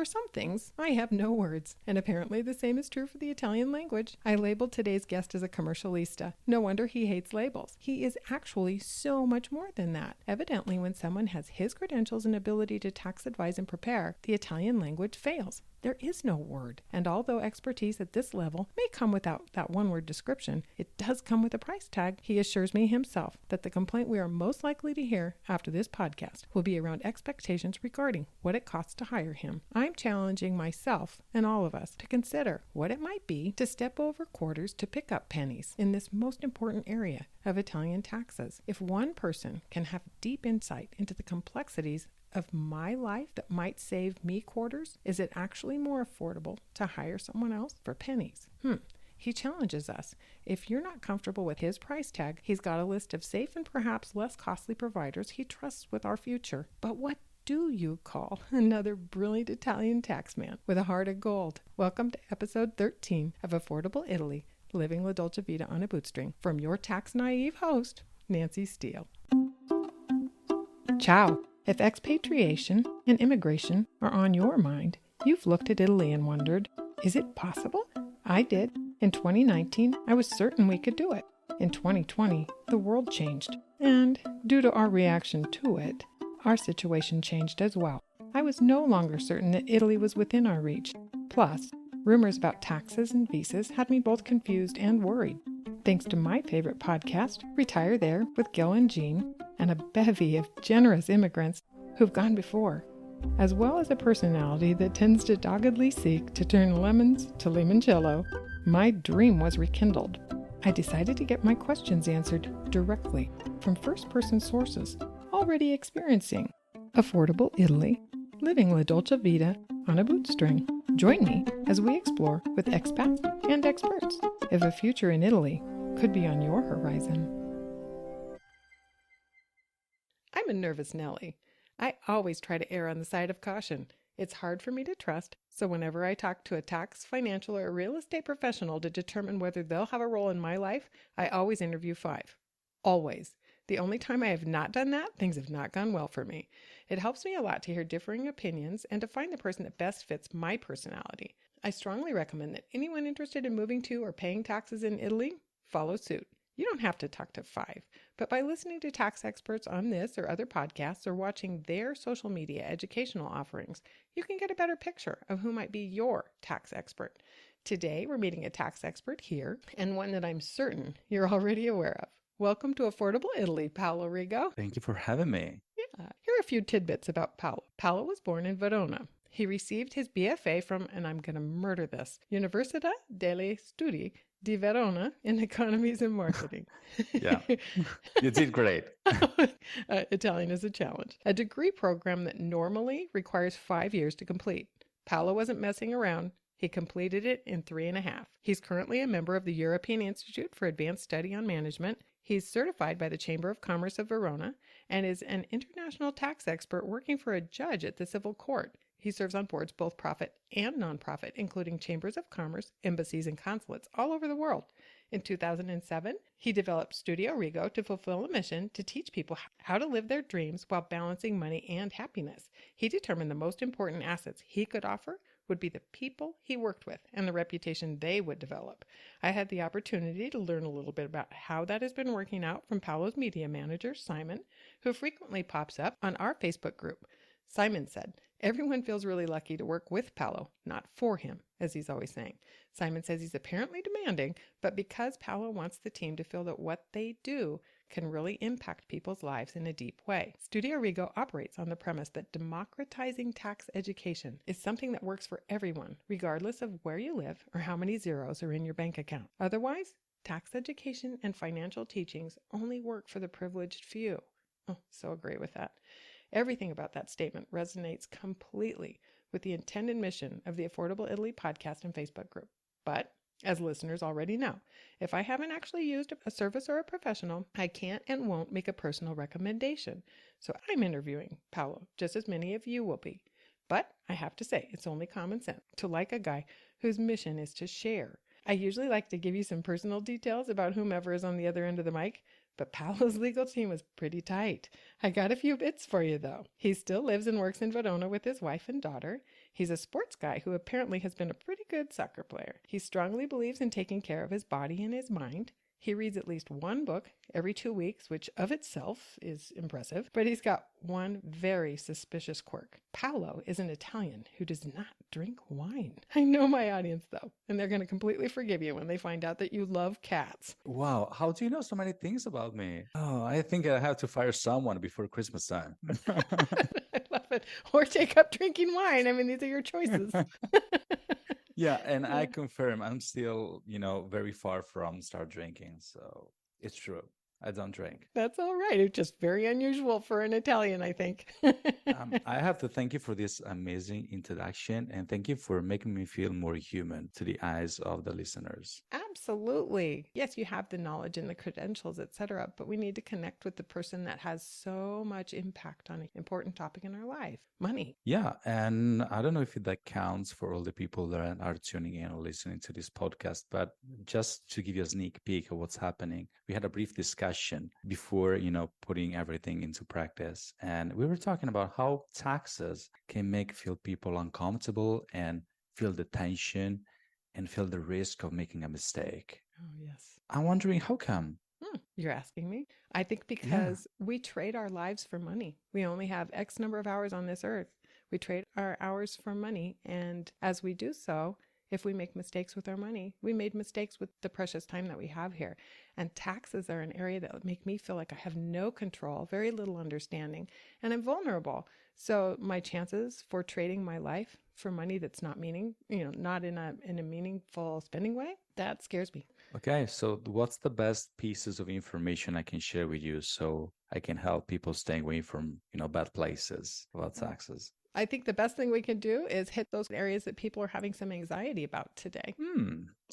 For some things, I have no words, and apparently the same is true for the Italian language. I labeled today's guest as a commercialista. No wonder he hates labels. He is actually so much more than that. Evidently, when someone has his credentials and ability to tax advise and prepare, the Italian language fails. There is no word, and although expertise at this level may come without that one-word description, it does come with a price tag. He assures me himself that the complaint we are most likely to hear after this podcast will be around expectations regarding what it costs to hire him. I'm challenging myself and all of us to consider what it might be to step over quarters to pick up pennies in this most important area of Italian taxes. If one person can have deep insight into the complexities of my life that might save me quarters, is it actually more affordable to hire someone else for pennies? He challenges us. If you're not comfortable with his price tag, he's got a list of safe and perhaps less costly providers he trusts with our future. But what do you call another brilliant Italian taxman with a heart of gold? Welcome to episode 13 of Affordable Italy, Living La Dolce Vita on a Bootstring, from your tax-naive host, Nancy Steele. Ciao! If expatriation and immigration are on your mind, you've looked at Italy and wondered, is it possible? I did. In 2019, I was certain we could do it. In 2020, the world changed, and due to our reaction to it, our situation changed as well. I was no longer certain that Italy was within our reach. Plus, rumors about taxes and visas had me both confused and worried. Thanks to my favorite podcast, Retire There with Gil and Jean, and a bevy of generous immigrants who've gone before, as well as a personality that tends to doggedly seek to turn lemons to limoncello, my dream was rekindled. I decided to get my questions answered directly from first-person sources already experiencing affordable Italy, living La Dolce Vita on a bootstring. Join me as we explore with expats and experts if a future in Italy could be on your horizon. I'm a nervous Nellie. I always try to err on the side of caution. It's hard for me to trust, so whenever I talk to a tax, financial, or real estate professional to determine whether they'll have a role in my life, I always interview 5. Always. The only time I have not done that, things have not gone well for me. It helps me a lot to hear differing opinions and to find the person that best fits my personality. I strongly recommend that anyone interested in moving to or paying taxes in Italy follow suit. You don't have to talk to 5, but by listening to tax experts on this or other podcasts or watching their social media educational offerings, you can get a better picture of who might be your tax expert. Today, we're meeting a tax expert here, and one that I'm certain you're already aware of. Welcome to Affordable Italy, Paolo Rigo. Thank you for having me. Yeah. Here are a few tidbits about Paolo. Paolo was born in Verona. He received his BFA from, and I'm going to murder this, Università degli Studi di Verona in Economies and Marketing. Yeah, you did great. Italian is a challenge. A degree program that normally requires 5 years to complete. Paolo wasn't messing around. He completed it in 3.5. He's currently a member of the European Institute for Advanced Study on Management. He's certified by the Chamber of Commerce of Verona and is an international tax expert working for a judge at the civil court. He serves on boards both profit and nonprofit, including chambers of commerce, embassies, and consulates all over the world. In 2007, he developed Studio Rigo to fulfill a mission to teach people how to live their dreams while balancing money and happiness. He determined the most important assets he could offer would be the people he worked with and the reputation they would develop. I had the opportunity to learn a little bit about how that has been working out from Paolo's media manager, Simon, who frequently pops up on our Facebook group. Simon said, everyone feels really lucky to work with Paolo, not for him, as he's always saying. Simon says he's apparently demanding, but because Paolo wants the team to feel that what they do can really impact people's lives in a deep way. Studio Rigo operates on the premise that democratizing tax education is something that works for everyone, regardless of where you live or how many zeros are in your bank account. Otherwise, tax education and financial teachings only work for the privileged few. Oh, so agree with that. Everything about that statement resonates completely with the intended mission of the Affordable Italy podcast and Facebook group. But, as listeners already know, if I haven't actually used a service or a professional, I can't and won't make a personal recommendation. So I'm interviewing Paolo, just as many of you will be. But I have to say, it's only common sense to like a guy whose mission is to share. I usually like to give you some personal details about whomever is on the other end of the mic, but Paolo's legal team was pretty tight. I got a few bits for you, though. He still lives and works in Verona with his wife and daughter. He's a sports guy who apparently has been a pretty good soccer player. He strongly believes in taking care of his body and his mind. He reads at least one book every 2 weeks, which of itself is impressive, but he's got one very suspicious quirk. Paolo is an Italian who does not drink wine. I know my audience, though, and they're going to completely forgive you when they find out that you love cats. Wow, how do you know so many things about me? Oh, I think I have to fire someone before Christmas time. I love it. Or take up drinking wine. I mean, these are your choices. Yeah, and I confirm I'm still, very far from start drinking. So it's true. I don't drink. That's all right. It's just very unusual for an Italian, I think. I have to thank you for this amazing introduction and thank you for making me feel more human to the eyes of the listeners. Absolutely. Yes, you have the knowledge and the credentials, etc., but we need to connect with the person that has so much impact on an important topic in our life, money. Yeah, and I don't know if that counts for all the people that are tuning in or listening to this podcast, but just to give you a sneak peek of what's happening, we had a brief discussion before, putting everything into practice. And we were talking about how taxes can make feel people uncomfortable and feel the tension and feel the risk of making a mistake. Oh, yes. I'm wondering how come? You're asking me? I think because we trade our lives for money. We only have X number of hours on this earth. We trade our hours for money. And as we do so, if we make mistakes with our money, we made mistakes with the precious time that we have here. And taxes are an area that make me feel like I have no control, very little understanding, and I'm vulnerable. So my chances for trading my life for money that's not not in a meaningful spending way, that scares me. Okay, so what's the best pieces of information I can share with you so I can help people stay away from, bad places about taxes? I think the best thing we can do is hit those areas that people are having some anxiety about today.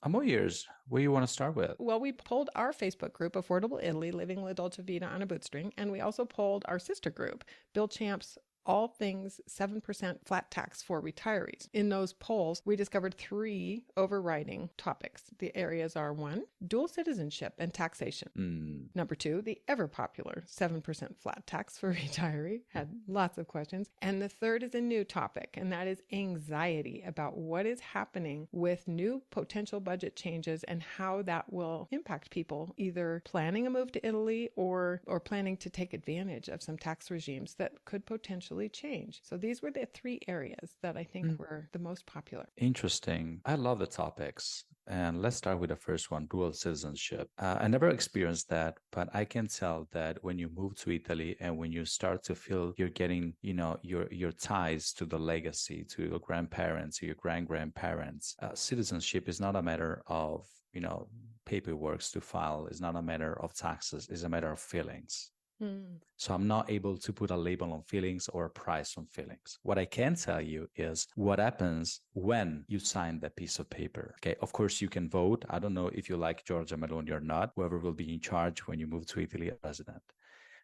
I'm all ears. Where do you want to start with? Well, we polled our Facebook group, Affordable Italy, Living La Dolce Vita on a Bootstring, and we also polled our sister group, Bill Champ's All Things 7% Flat Tax for Retirees. In those polls, we discovered 3 overriding topics. The areas are 1, dual citizenship and taxation. Number 2, the ever popular 7% flat tax for retiree. Had lots of questions. And the third is a new topic, and that is anxiety about what is happening with new potential budget changes and how that will impact people either planning a move to Italy or planning to take advantage of some tax regimes that could potentially change. So these were the 3 areas that I think were the most popular. Interesting. I love the topics. And let's start with the first one, dual citizenship. I never experienced that, but I can tell that when you move to Italy and when you start to feel you're getting, your ties to the legacy, to your grandparents, to your grandparents, citizenship is not a matter of, paperwork to file. It's not a matter of taxes. It's a matter of feelings. So I'm not able to put a label on feelings or a price on feelings. What I can tell you is what happens when you sign that piece of paper. Okay, of course you can vote. I don't know if you like Giorgia Meloni or not, whoever will be in charge when you move to Italy as president.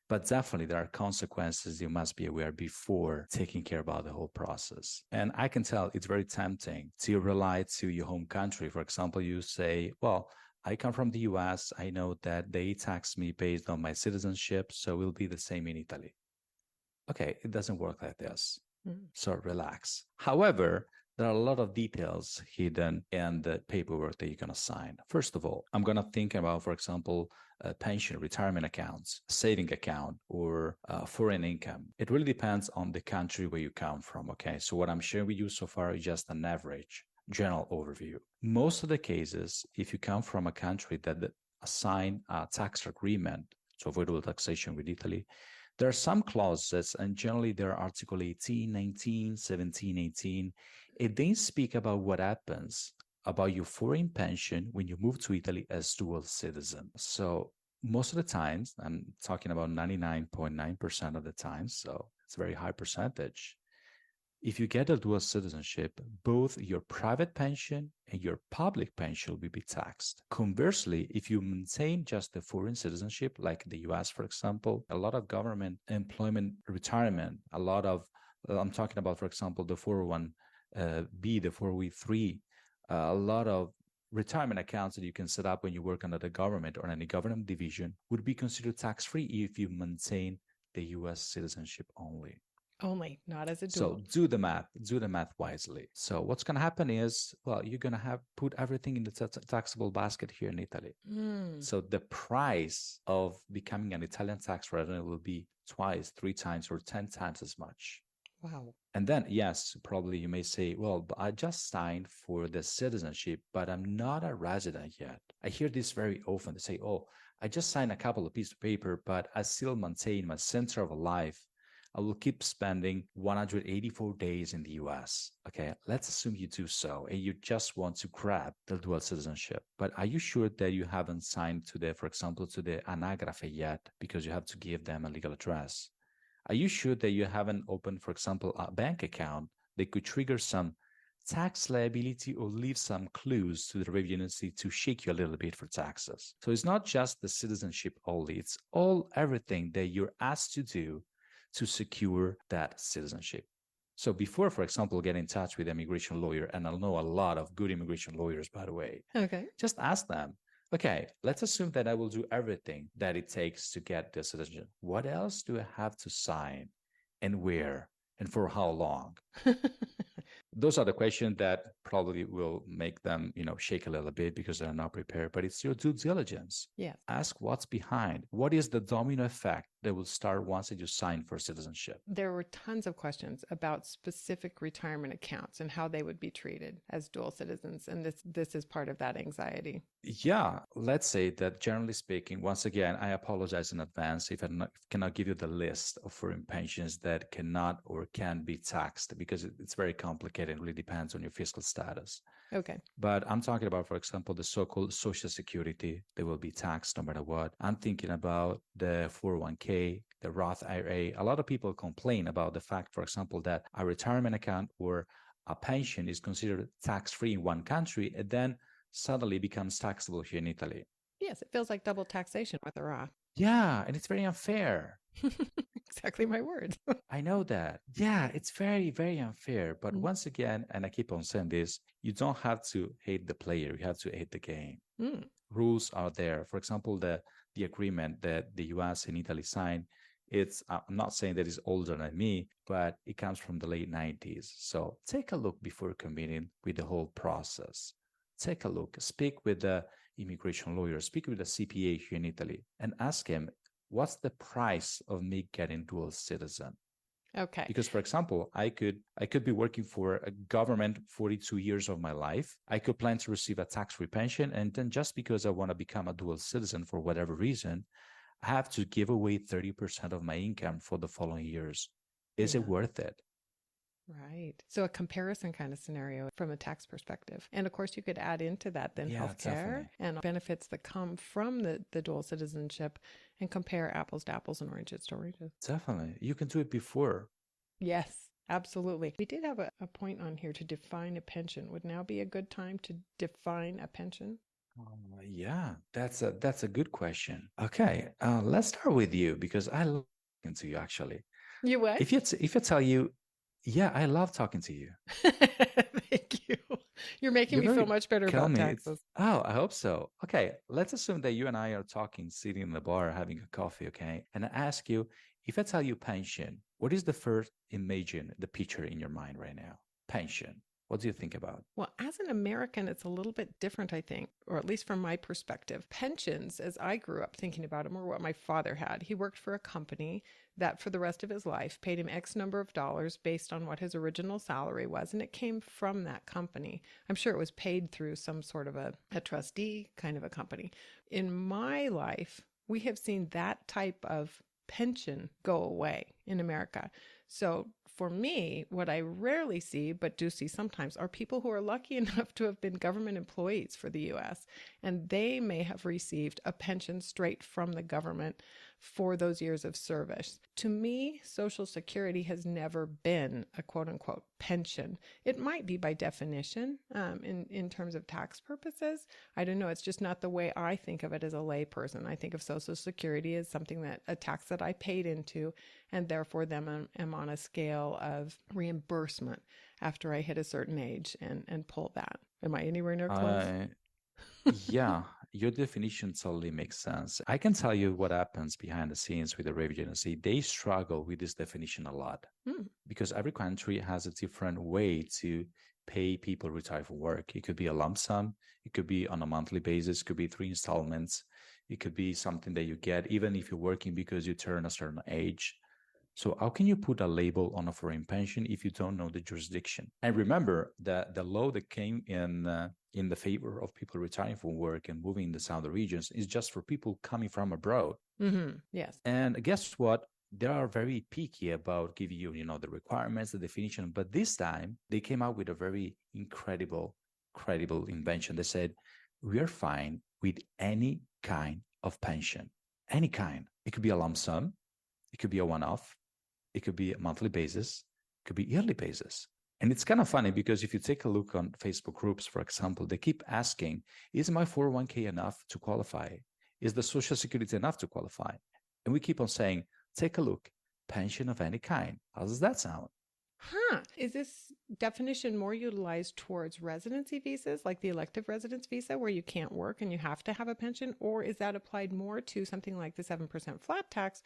But definitely there are consequences you must be aware before taking care about the whole process. And I can tell it's very tempting to rely to your home country. For example, you say, well, I come from the US. I know that they tax me based on my citizenship, so it will be the same in Italy. Okay, it doesn't work like this. So relax. However, there are a lot of details hidden in the paperwork that you're going to sign. First of all, I'm going to think about, for example, pension, retirement accounts, saving account, or foreign income. It really depends on the country where you come from. Okay, so what I'm sharing with you so far is just an average general overview. Most of the cases, if you come from a country that assign a tax agreement to avoidable taxation with Italy, there are some clauses, and generally there are Article 18, 19, 17, 18, and they speak about what happens about your foreign pension when you move to Italy as dual citizen. So most of the times, I'm talking about 99.9% of the time, so it's a very high percentage. If you get a dual citizenship, both your private pension and your public pension will be taxed. Conversely, if you maintain just the foreign citizenship, like the US, for example, a lot of government employment retirement, I'm talking about, for example, the 401B, the 403, a lot of retirement accounts that you can set up when you work under the government or any government division would be considered tax-free if you maintain the US citizenship only. Only, not as a So dual. do the math wisely. So what's going to happen is, well, you're going to have put everything in the taxable basket here in Italy. Mm. So the price of becoming an Italian tax resident will be twice, three times, or 10 times as much. Wow. And then, yes, probably you may say, well, but I just signed for the citizenship, but I'm not a resident yet. I hear this very often. They say, oh, I just signed a couple of pieces of paper, but I still maintain my center of life. I will keep spending 184 days in the US. Okay, let's assume you do so and you just want to grab the dual citizenship. But are you sure that you haven't signed to the, for example, to the anagrafe yet because you have to give them a legal address? Are you sure that you haven't opened, for example, a bank account that could trigger some tax liability or leave some clues to the revenue agency to shake you a little bit for taxes? So it's not just the citizenship only, it's all everything that you're asked to do to secure that citizenship. So before, for example, get in touch with an immigration lawyer, and I know a lot of good immigration lawyers, by the way, Okay. just ask them, okay, let's assume that I will do everything that it takes to get the citizenship. What else do I have to sign and where and for how long? Those are the questions that probably will make them, shake a little bit because they're not prepared, but it's your due diligence. Yes. Ask what's behind. What is the domino effect that will start once you sign for citizenship? There were tons of questions about specific retirement accounts and how they would be treated as dual citizens. And this is part of that anxiety. Yeah, let's say that generally speaking, once again, I apologize in advance if cannot give you the list of foreign pensions that cannot or can be taxed because it's very complicated. It really depends on your fiscal status. Okay. But I'm talking about, for example, the so-called Social Security. They will be taxed no matter what. I'm thinking about the 401k, the Roth IRA. A lot of people complain about the fact, for example, that a retirement account or a pension is considered tax-free in one country and then suddenly becomes taxable here in Italy. Yes, it feels like double taxation with a Roth. Yeah, and it's very unfair. Exactly my words. I know that. Yeah, it's very, very unfair. But once again, and I keep on saying this, you don't have to hate the player. You have to hate the game. Rules are there. For example, the agreement that the US and Italy signed, I'm not saying that it's older than me, but it comes from the late 90s. So take a look before committing with the whole process. Take a look. Speak with the immigration lawyer. Speak with the CPA here in Italy and ask him, what's the price of me getting dual citizen? Okay. Because, for example, I could be working for a government 42 years of my life. I could plan to receive a tax-free pension, and then just because I want to become a dual citizen for whatever reason, I have to give away 30% of my income for the following years. Is it worth it? Right. So a comparison kind of scenario from a tax perspective. And of course, you could add into that then healthcare and benefits that come from the dual citizenship and compare apples to apples and oranges to oranges. Definitely. You can do it before. Yes, absolutely. We did have a point on here to define a pension. Would now be a good time to define a pension? Yeah, that's a good question. Okay, let's start with you because I love talking to you actually. You what? If you tell you, yeah, I love talking to you. Thank you. You're making me feel much better about taxes. Oh, I hope so. Okay, let's assume that you and I are talking, sitting in the bar, having a coffee, okay? And I ask you, if I tell you pension, what is the first imagine, the picture in your mind right now? Pension. What do you think about? Well, as an American, it's a little bit different, I think, or at least from my perspective. Pensions, as I grew up thinking about them, were what my father had. He worked for a company that for the rest of his life paid him X number of dollars based on what his original salary was, and it came from that company. I'm sure it was paid through some sort of a trustee kind of a company. In my life, we have seen that type of pension go away in America. So for me, what I rarely see, but do see sometimes, are people who are lucky enough to have been government employees for the US, and they may have received a pension straight from the government for those years of service. To me, Social Security has never been a quote unquote pension. It might be by definition in terms of tax purposes. I don't know. It's just not the way I think of it as a layperson. I think of Social Security as something a tax that I paid into, and therefore then am on a scale of reimbursement after I hit a certain age and pull that. Am I anywhere near close? Yeah, your definition totally makes sense. I can tell you what happens behind the scenes with the revenue agency. They struggle with this definition a lot because every country has a different way to pay people retired from work. It could be a lump sum, it could be on a monthly basis, it could be 3 installments, it could be something that you get even if you're working because you turn a certain age. So how can you put a label on a foreign pension if you don't know the jurisdiction? And remember that the law that came in the favor of people retiring from work and moving in the southern regions is just for people coming from abroad. Yes. And guess what? They are very picky about giving you, the requirements, the definition. But this time they came out with a very credible invention. They said, we are fine with any kind of pension, any kind. It could be a lump sum. It could be a one-off. It could be a monthly basis. It could be yearly basis. And it's kind of funny because if you take a look on Facebook groups, for example, they keep asking, is my 401k enough to qualify? Is the Social Security enough to qualify? And we keep on saying, take a look, pension of any kind. How does that sound? Is this definition more utilized towards residency visas, like the elective residence visa, where you can't work and you have to have a pension? Or is that applied more to something like the 7% flat tax,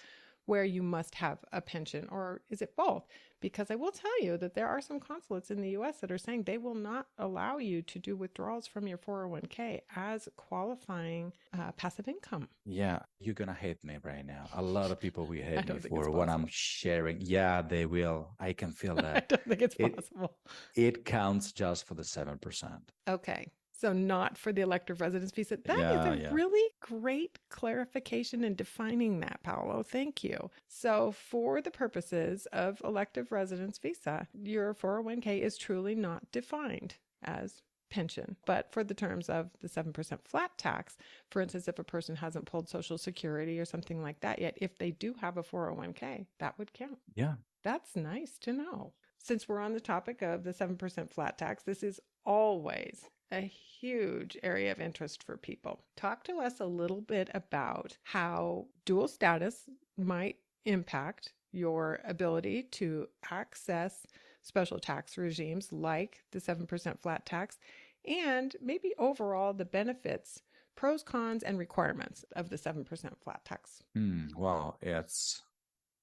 where you must have a pension? Or is it both? Because I will tell you that there are some consulates in the US that are saying they will not allow you to do withdrawals from your 401k as qualifying passive income. Yeah, you're going to hate me right now. A lot of people will hate me for what I'm sharing. Yeah, they will. I can feel that. I don't think it's possible. It counts just for the 7%. Okay. So not for the elective residence visa. That is a really great clarification in defining that, Paolo. Thank you. So for the purposes of elective residence visa, your 401k is truly not defined as pension. But for the terms of the 7% flat tax, for instance, if a person hasn't pulled Social Security or something like that yet, if they do have a 401k, that would count. Yeah. That's nice to know. Since we're on the topic of the 7% flat tax, this is always a huge area of interest for people. Talk to us a little bit about how dual status might impact your ability to access special tax regimes like the 7% flat tax, and maybe overall the benefits, pros, cons, and requirements of the 7% flat tax. Wow, it's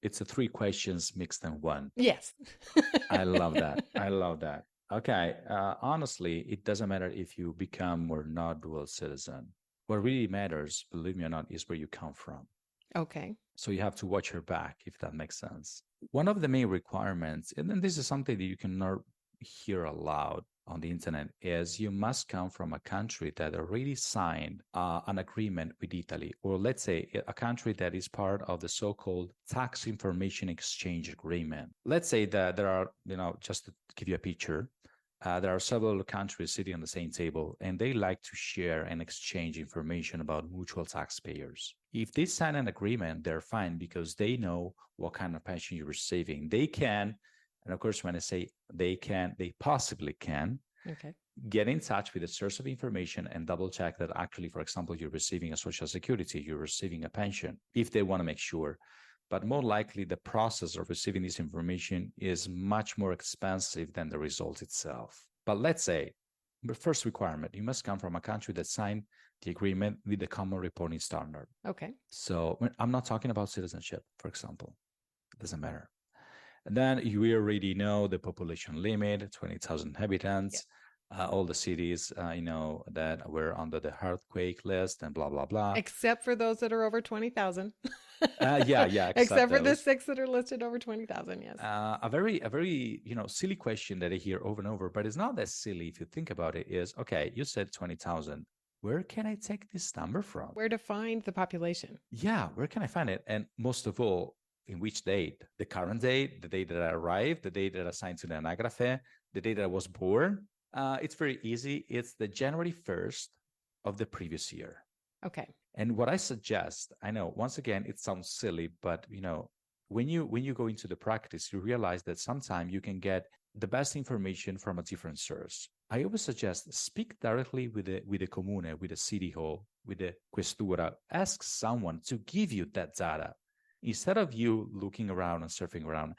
a 3 questions mixed in one. Yes. I love that. I love that. Okay. Honestly, it doesn't matter if you become or not dual citizen. What really matters, believe me or not, is where you come from. Okay. So you have to watch your back, if that makes sense. One of the main requirements, and then this is something that you cannot hear aloud on the internet, is you must come from a country that already signed an agreement with Italy, or let's say a country that is part of the so-called tax information exchange agreement. Let's say that there are, just to give you a picture, there are several countries sitting on the same table, and they like to share and exchange information about mutual taxpayers. If they sign an agreement, they're fine because they know what kind of pension you're receiving. They can, and of course, when I say they can, they possibly can get in touch with the source of information and double check that actually, for example, you're receiving a Social Security, you're receiving a pension, if they want to make sure. But more likely, the process of receiving this information is much more expensive than the result itself. But let's say, the first requirement, you must come from a country that signed the agreement with the common reporting standard. Okay. So I'm not talking about citizenship, for example. It doesn't matter. And then you already know the population limit, 20,000 inhabitants, all the cities, that were under the earthquake list and blah, blah, blah. Except for those that are over 20,000. Except for the 6 that are listed over 20,000, yes. A very, silly question that I hear over and over, but it's not that silly if you think about it, is, okay, you said 20,000. Where can I take this number from? Where to find the population? Yeah, where can I find it? And most of all, in which date? The current date, the date that I arrived, the date that I signed to the anagrafe, the date that I was born? It's very easy. It's the January 1st of the previous year. Okay. And what I suggest, I know, once again, it sounds silly, but when you go into the practice, you realize that sometimes you can get the best information from a different source. I always suggest speak directly with the comune, with the city hall, with the questura. Ask someone to give you that data. Instead of you looking around and surfing around,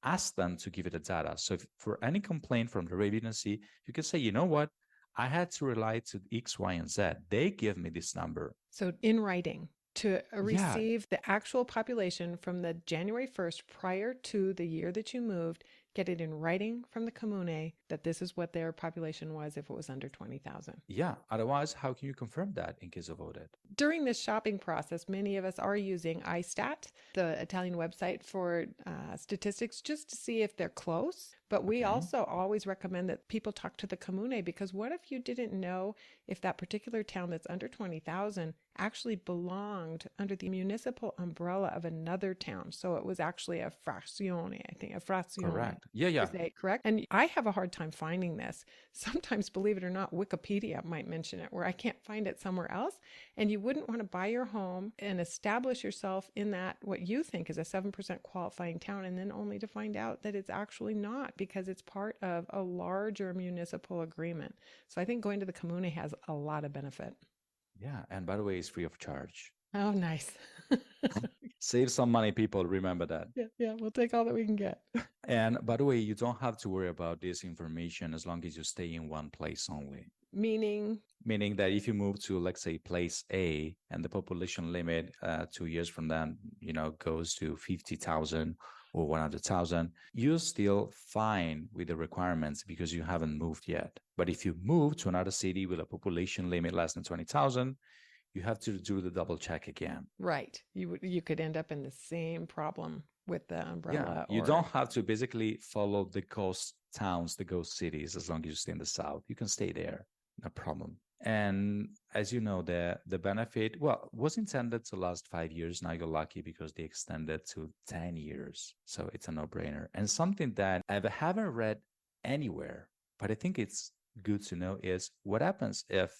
ask them to give you the data. So if for any complaint from the revenue agency, you can say, you know what? I had to rely to X, Y, and Z. They give me this number. So in writing, to Yeah, receive the actual population from the January 1st prior to the year that you moved, get it in writing from the commune that this is what their population was if it was under 20,000. yeah. Otherwise, how can you confirm that in case of audit? During this shopping process, many of us are using iStat, the Italian website for statistics, just to see if they're close. But we Okay. also always recommend that people talk to the commune, because what if you didn't know if that particular town that's under 20,000 actually belonged under the municipal umbrella of another town? So it was actually a frazione, I think, a frazione. Correct. Yeah, yeah. Is that correct? And I have a hard time finding this. Sometimes, believe it or not, Wikipedia might mention it where I can't find it somewhere else. And you wouldn't want to buy your home and establish yourself in that, what you think is a 7% qualifying town, and then only to find out that it's actually not, because it's part of a larger municipal agreement. So I think going to the commune has a lot of benefit. Yeah. And by the way, it's free of charge. Oh, nice. Save some money, people. Remember that. Yeah, we'll take all that we can get. And by the way, you don't have to worry about this information as long as you stay in one place only. Meaning That if you move to, let's say, place A, and the population limit 2 years from then, goes to 50,000 or 100,000, you're still fine with the requirements because you haven't moved yet. But if you move to another city with a population limit less than 20,000, you have to do the double check again. right, you could end up in the same problem with the umbrella. Yeah, you don't have to basically follow the ghost towns, the ghost cities, as long as you stay in the south. You can stay there, no problem. And as you know, the benefit, well, was intended to last 5 years. Now you're lucky because they extended to 10 years. So it's a no-brainer. And something that I haven't read anywhere, but I think it's good to know, is what happens if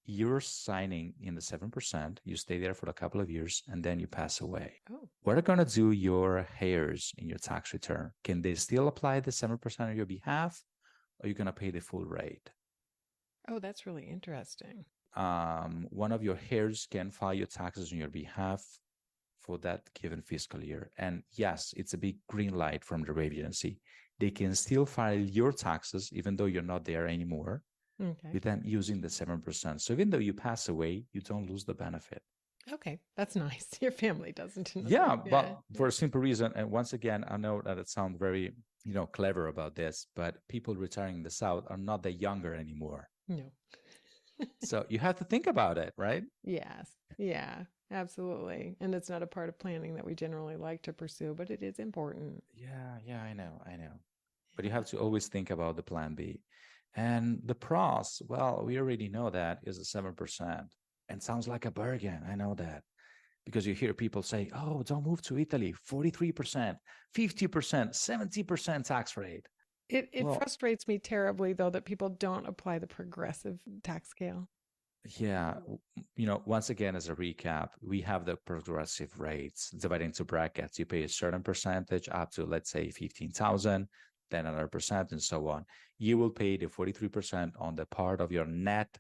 you're signing in the 7%, you stay there for a couple of years, and then you pass away. Oh. What are going to do your heirs in your tax return? Can they still apply the 7% on your behalf, or are you going to pay the full rate? Oh, that's really interesting. One of your heirs can file your taxes on your behalf for that given fiscal year. And yes, it's a big green light from the rate agency. They can still file your taxes even though you're not there anymore. Okay. With them using the 7%. So even though you pass away, you don't lose the benefit. Okay, that's nice. Your family doesn't. Yeah, but for a simple reason, and once again, I know that it sounds very, clever about this, but people retiring in the South are not that younger anymore. No. So you have to think about it, right? Yes. Yeah, absolutely. And it's not a part of planning that we generally like to pursue, but it is important. Yeah, I know. But you have to always think about the plan B. And the pros, well, we already know that is a 7%. And sounds like a bargain. I know that. Because you hear people say, oh, don't move to Italy, 43%, 50%, 70% tax rate. It frustrates me terribly, though, that people don't apply the progressive tax scale. Yeah. Once again, as a recap, we have the progressive rates divided into brackets. You pay a certain percentage up to, let's say, 15,000. Then another percent, and so on. You will pay the 43% on the part of your net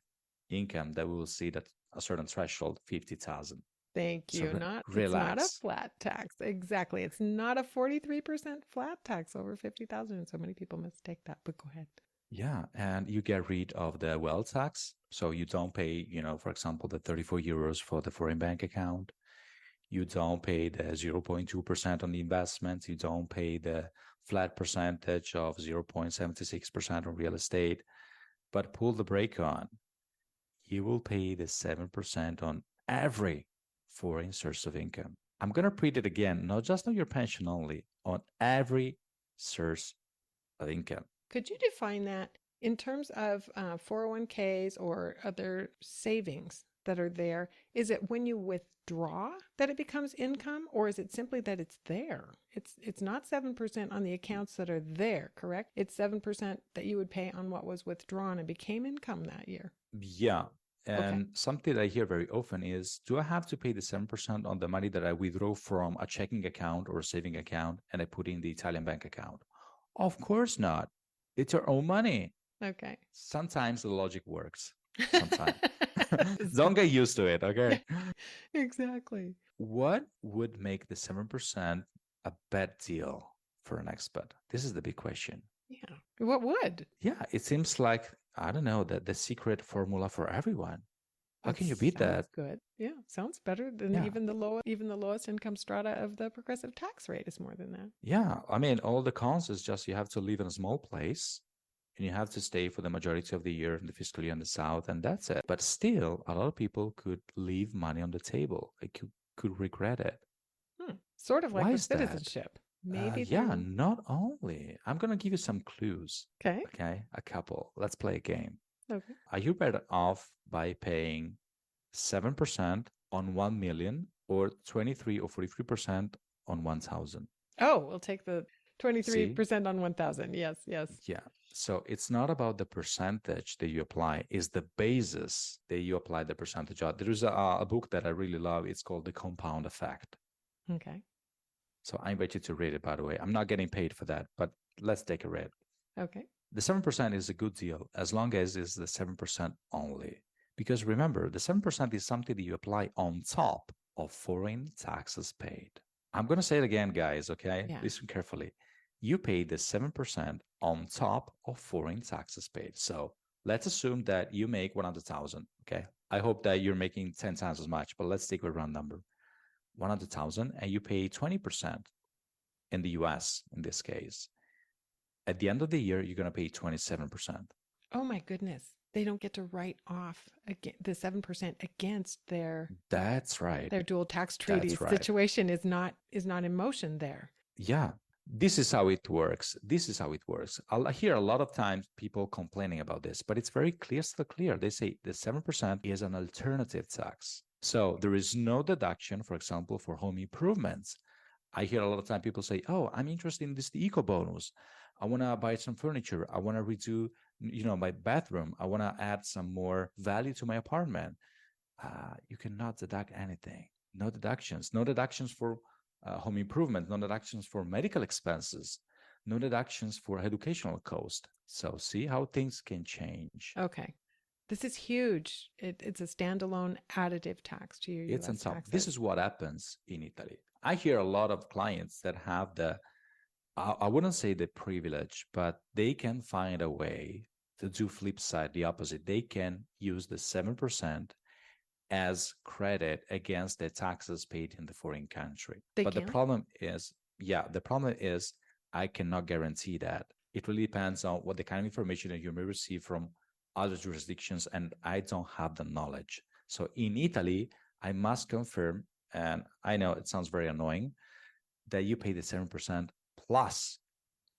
income that we will see that a certain threshold, 50,000. Thank you. So It's not a flat tax. Exactly. It's not a 43% flat tax over 50,000. And so many people mistake that, but go ahead. Yeah. And you get rid of the wealth tax. So you don't pay, for example, the 34 euros for the foreign bank account. You don't pay the 0.2% on the investments. You don't pay the flat percentage of 0.76% on real estate, but pull the brake on. You will pay the 7% on every foreign source of income. I'm going to repeat it again, not just on your pension only, on every source of income. Could you define that in terms of 401ks or other savings that are there? Is it when you withdraw that it becomes income, or is it simply that it's there? It's not 7% on the accounts that are there, correct? It's 7% that you would pay on what was withdrawn and became income that year. Yeah. And something that I hear very often is, do I have to pay the 7% on the money that I withdraw from a checking account or a saving account and I put in the Italian bank account? Of course not. It's your own money. Okay. Sometimes the logic works. Sometimes. Don't get used to it, okay? Exactly. What would make the 7% a bad deal for an expat? This is the big question. Yeah. What would? Yeah, it seems like I don't know, the secret formula for everyone. How That can you beat sounds that? good. Yeah, sounds better than Yeah. even the lowest income strata of the progressive tax rate is more than that. Yeah. I mean, all the cons is just you have to live in a small place and you have to stay for the majority of the year in the fiscal year in the South, and that's it. But still, a lot of people could leave money on the table. They could regret it. Sort of like Why with is that? citizenship. Maybe Yeah, they not only. I'm going to give you some clues. okay. Okay, a couple. Let's play a game. Okay. Are you better off by paying 7% on 1 million or 23 or 43% on 1,000? Oh, we'll take the See? 23% on 1,000. Yes, yes. Yeah. So it's not about the percentage that you apply, it's the basis that you apply the percentage of. There is a book that I really love. It's called The Compound Effect. Okay. So I invite you to read it, by the way. I'm not getting paid for that, but let's take a read. Okay. The 7% is a good deal as long as it's the 7% only. Because remember, the 7% is something that you apply on top of foreign taxes paid. I'm going to say it again, guys, okay? Yeah. Listen carefully. You pay the 7% on top of foreign taxes paid. So let's assume that you make 100,000, okay? I hope that you're making 10 times as much, but let's take a round number. 100,000 and you pay 20% in the US in this case. At the end of the year, you're going to pay 27%. Oh my goodness. They don't get to write off the 7% against That's right. their dual tax That's treaties. right. Situation is not in motion there. Yeah. This is how it works. This is how it works. I hear a lot of times people complaining about this, but it's very clear. They say the 7% is an alternative tax. So there is no deduction, for example, for home improvements. I hear a lot of time people say, "Oh, I'm interested in this eco bonus. I want to buy some furniture. I want to redo, my bathroom. I want to add some more value to my apartment." You cannot deduct anything. No deductions. No deductions for home improvement. No deductions for medical expenses. No deductions for educational cost. So see how things can change. Okay. This is huge. It's a standalone additive tax to your It's on US top. This taxes. is what happens in Italy. I hear a lot of clients that have I wouldn't say the privilege, but they can find a way to do flip side, the opposite. They can use the 7% as credit against the taxes paid in the foreign country. They But the can? problem is, I cannot guarantee that. It really depends on what the kind of information that you may receive from other jurisdictions, and I don't have the knowledge. So in Italy, I must confirm, and I know it sounds very annoying, that you pay the 7% plus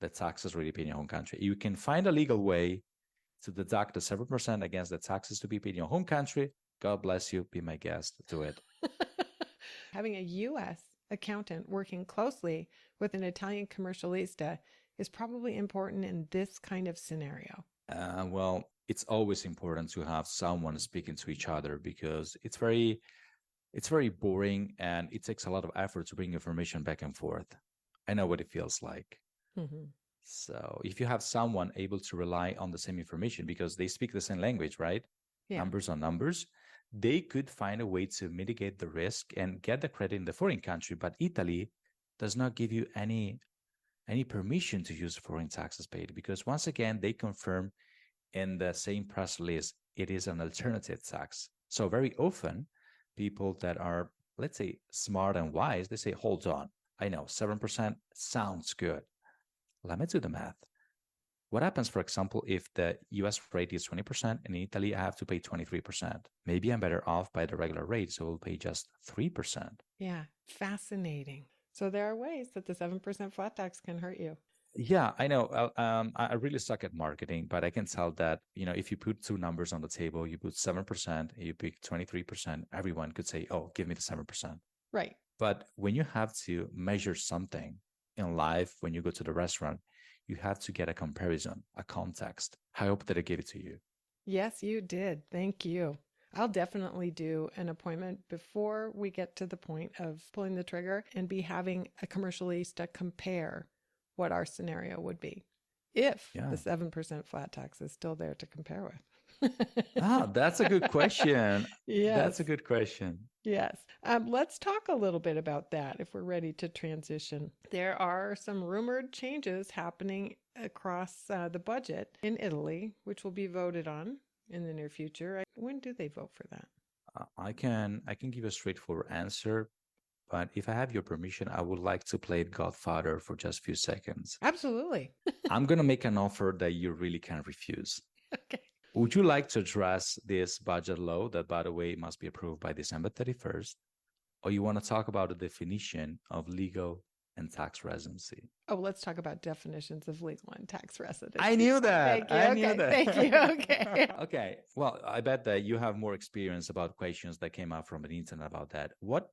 the taxes really paid in your home country. You can find a legal way to deduct the 7% against the taxes to be paid in your home country. God bless you. Be my guest. Do it. Having a US accountant working closely with an Italian commercialista is probably important in this kind of scenario. Well, it's always important to have someone speaking to each other because it's very boring and it takes a lot of effort to bring information back and forth. I know what it feels like. Mm-hmm. So if you have someone able to rely on the same information because they speak the same language, right? Yeah. Numbers on numbers, they could find a way to mitigate the risk and get the credit in the foreign country. But Italy does not give you any permission to use foreign taxes paid because once again, they confirm in the same press release, it is an alternative tax. So very often people that are, let's say, smart and wise, they say, hold on, I know 7% sounds good. Let me do the math. What happens, for example, if the US rate is 20% and in Italy I have to pay 23%? Maybe I'm better off by the regular rate, so I'll pay just 3%. Yeah, fascinating. So there are ways that the 7% flat tax can hurt you. Yeah, I know. I really suck at marketing, but I can tell that, if you put two numbers on the table, you put 7%, you pick 23%, everyone could say, oh, give me the 7%. Right. But when you have to measure something in life, when you go to the restaurant, you have to get a comparison, a context. I hope that I gave it to you. Yes, you did. Thank you. I'll definitely do an appointment before we get to the point of pulling the trigger and be having a commercialista compare what our scenario would be if Yeah. the 7% flat tax is still there to compare with. That's a good question. That's Yes. a good question. Yes. Let's talk a little bit about that if we're ready to transition. There are some rumored changes happening across the budget in Italy, which will be voted on in the near future. When do they vote for that? I can give a straightforward answer, but if I have your permission, I would like to play Godfather for just a few seconds. Absolutely. I'm gonna make an offer that you really can't refuse. Okay. Would you like to address this budget law that, by the way, must be approved by December 31st? Or you want to talk about the definition of legal and tax residency? Oh, let's talk about definitions of legal and tax residency. I knew that. Thank you. I knew Okay. that. Thank you. Okay. Okay. Well, I bet that you have more experience about questions that came out from the internet about that. What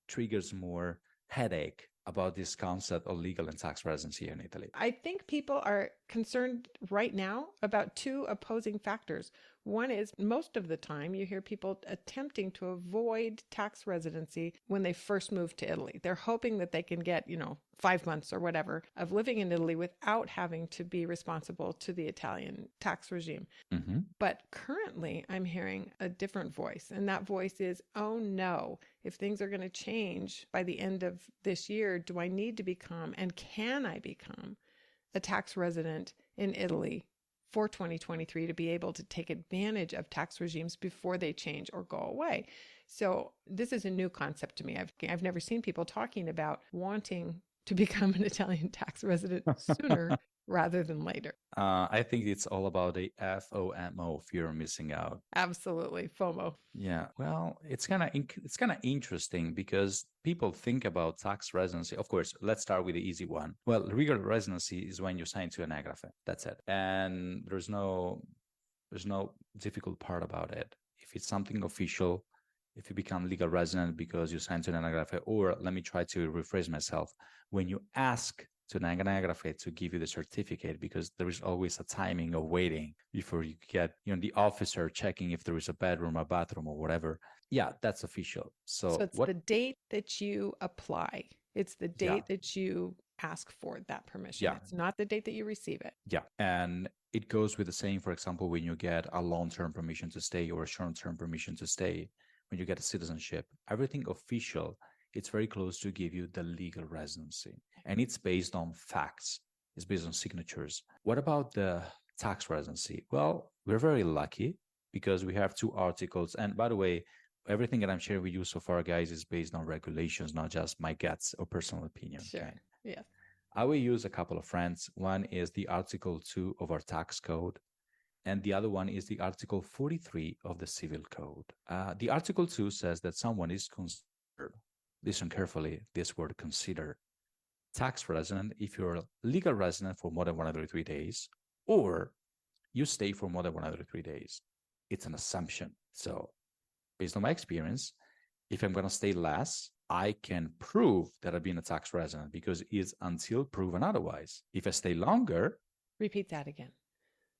triggers more headache about this concept of legal and tax residency in Italy? I think people are concerned right now about two opposing factors. One is most of the time you hear people attempting to avoid tax residency when they first move to Italy. They're hoping that they can get, 5 months or whatever of living in Italy without having to be responsible to the Italian tax regime. Mm-hmm. But currently, I'm hearing a different voice, and that voice is, oh no, if things are going to change by the end of this year, do I need to become and can I become a tax resident in Italy for 2023 to be able to take advantage of tax regimes before they change or go away? So this is a new concept to me. I've never seen people talking about wanting to become an Italian tax resident sooner rather than later. I think it's all about the FOMO, fear of missing out. Absolutely, FOMO. Yeah, well, it's kind of interesting because people think about tax residency. Of course, let's start with the easy one. Well, legal residency is when you sign to an anagrafe. That's it, and there's no difficult part about it. If it's something official, if you become legal resident because you sign to an anagrafe, or let me try to rephrase myself, when you ask to an anagrafe to give you the certificate, because there is always a timing of waiting before you get, the officer checking if there is a bedroom, a bathroom, or whatever. Yeah, that's official. So it's the date that you apply. It's the date that you ask for that permission. Yeah. It's not the date that you receive it. Yeah. And it goes with the same, for example, when you get a long-term permission to stay or a short-term permission to stay, when you get a citizenship, everything official, it's very close to give you the legal residency. And it's based on facts. It's based on signatures. What about the tax residency? Well, we're very lucky because we have two articles. And by the way, everything that I'm sharing with you so far, guys, is based on regulations, not just my guts or personal opinion. Sure. Okay? Yes. I will use a couple of friends. One is the Article 2 of our tax code, and the other one is the Article 43 of the Civil Code. The Article 2 says that someone is considered, listen carefully, this word consider, tax resident if you're a legal resident for more than 103 days, or you stay for more than 103 days. It's an assumption. So based on my experience, if I'm going to stay less, I can prove that I've been a tax resident because it's until proven otherwise. If I stay longer... Repeat that again.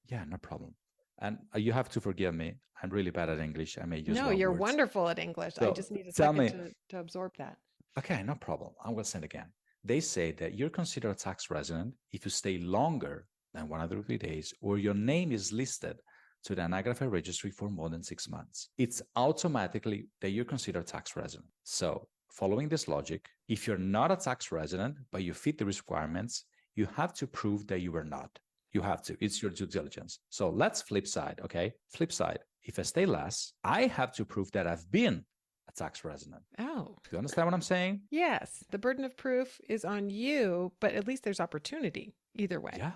Yeah, no problem. And you have to forgive me. I'm really bad at English. I may use No, you're wonderful at English. So I just need a second to absorb that. Okay, no problem. I will say it again. They say that you're considered a tax resident if you stay longer than 103 days or your name is listed to the anagrafe registry for more than 6 months. It's automatically that you're considered a tax resident. So following this logic, if you're not a tax resident, but you fit the requirements, you have to prove that you were not. You have to. It's your due diligence. So let's flip side, okay? Flip side. If I stay less, I have to prove that I've been a tax resident. Oh. Do you understand what I'm saying? Yes. The burden of proof is on you, but at least there's opportunity either way. Yeah,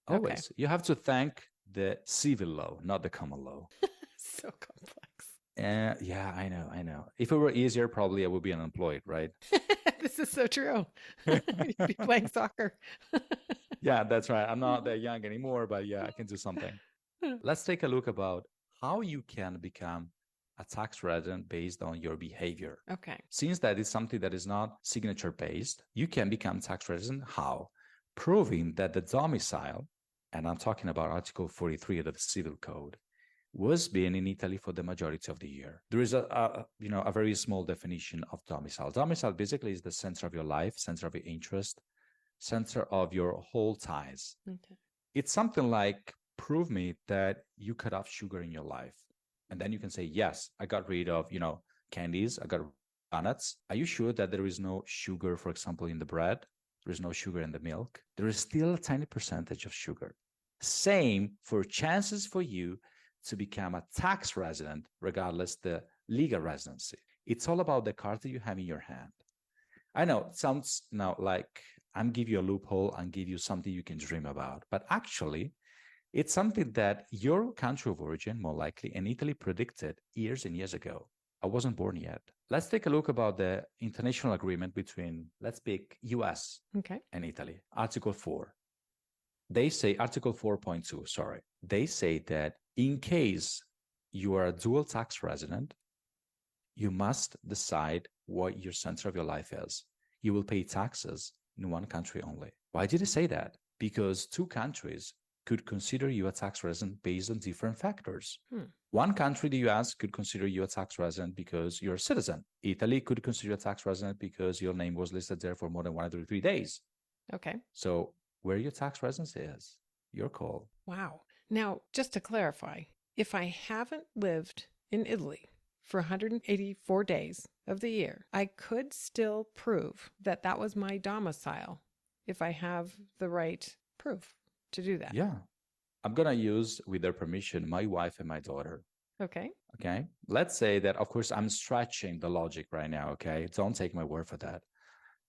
always. Okay. You have to thank the civil law, not the common law. So complex. Yeah, I know. If it were easier, probably I would be unemployed, right? This is so true. You'd be playing soccer. Yeah, that's right. I'm not that young anymore, but yeah, I can do something. Let's take a look about how you can become a tax resident based on your behavior. Okay. Since that is something that is not signature based, you can become tax resident. How? Proving that the domicile, and I'm talking about Article 43 of the Civil Code, was being in Italy for the majority of the year. There is a very small definition of domicile. Domicile basically is the center of your life, center of your interest, center of your whole ties. Okay. It's something like prove me that you cut off sugar in your life. And then you can say, yes, I got rid of, candies. I got donuts. Are you sure that there is no sugar, for example, in the bread? There is no sugar in the milk. There is still a tiny percentage of sugar. Same for chances for you to become a tax resident, regardless the legal residency. It's all about the card that you have in your hand. I know it sounds now like I'm give you a loophole and give you something you can dream about, but actually, it's something that your country of origin, more likely, and Italy predicted years and years ago. I wasn't born yet. Let's take a look about the international agreement between, let's pick US and Italy, Article 4. They say, Article 4.2, sorry. They say that in case you are a dual tax resident, you must decide what your center of your life is. You will pay taxes in one country only. Why did they say that? Because two countries could consider you a tax resident based on different factors. One country, the US, could consider you a tax resident because you're a citizen. Italy could consider you a tax resident because your name was listed there for more than 103 days. Okay. So where your tax residency is, your call. Wow. Now, just to clarify, if I haven't lived in Italy for 184 days of the year, I could still prove that that was my domicile if I have the right proof to do that. Yeah. I'm going to use, with their permission, my wife and my daughter. Okay. Okay. Let's say that, of course, I'm stretching the logic right now. Okay. Don't take my word for that.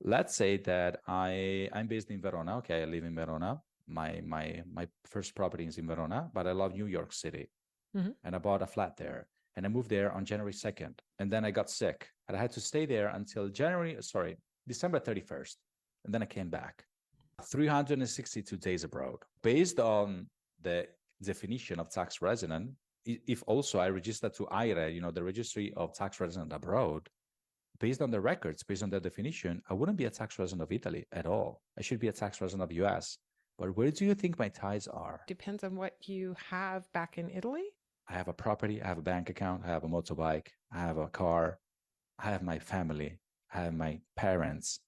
Let's say that I'm based in Verona. Okay. I live in Verona. My first property is in Verona, but I love New York City. And I bought a flat there. And I moved there on January 2nd. And then I got sick. And I had to stay there until December 31st. And then I came back. 362 days abroad. Based on the definition of tax resident, if also I register to IRE, the Registry of Tax Resident Abroad, based on the records, based on the definition, I wouldn't be a tax resident of Italy at all. I should be a tax resident of US. But where do you think my ties are? Depends on what you have back in Italy. I have a property, I have a bank account, I have a motorbike, I have a car, I have my family, I have my parents,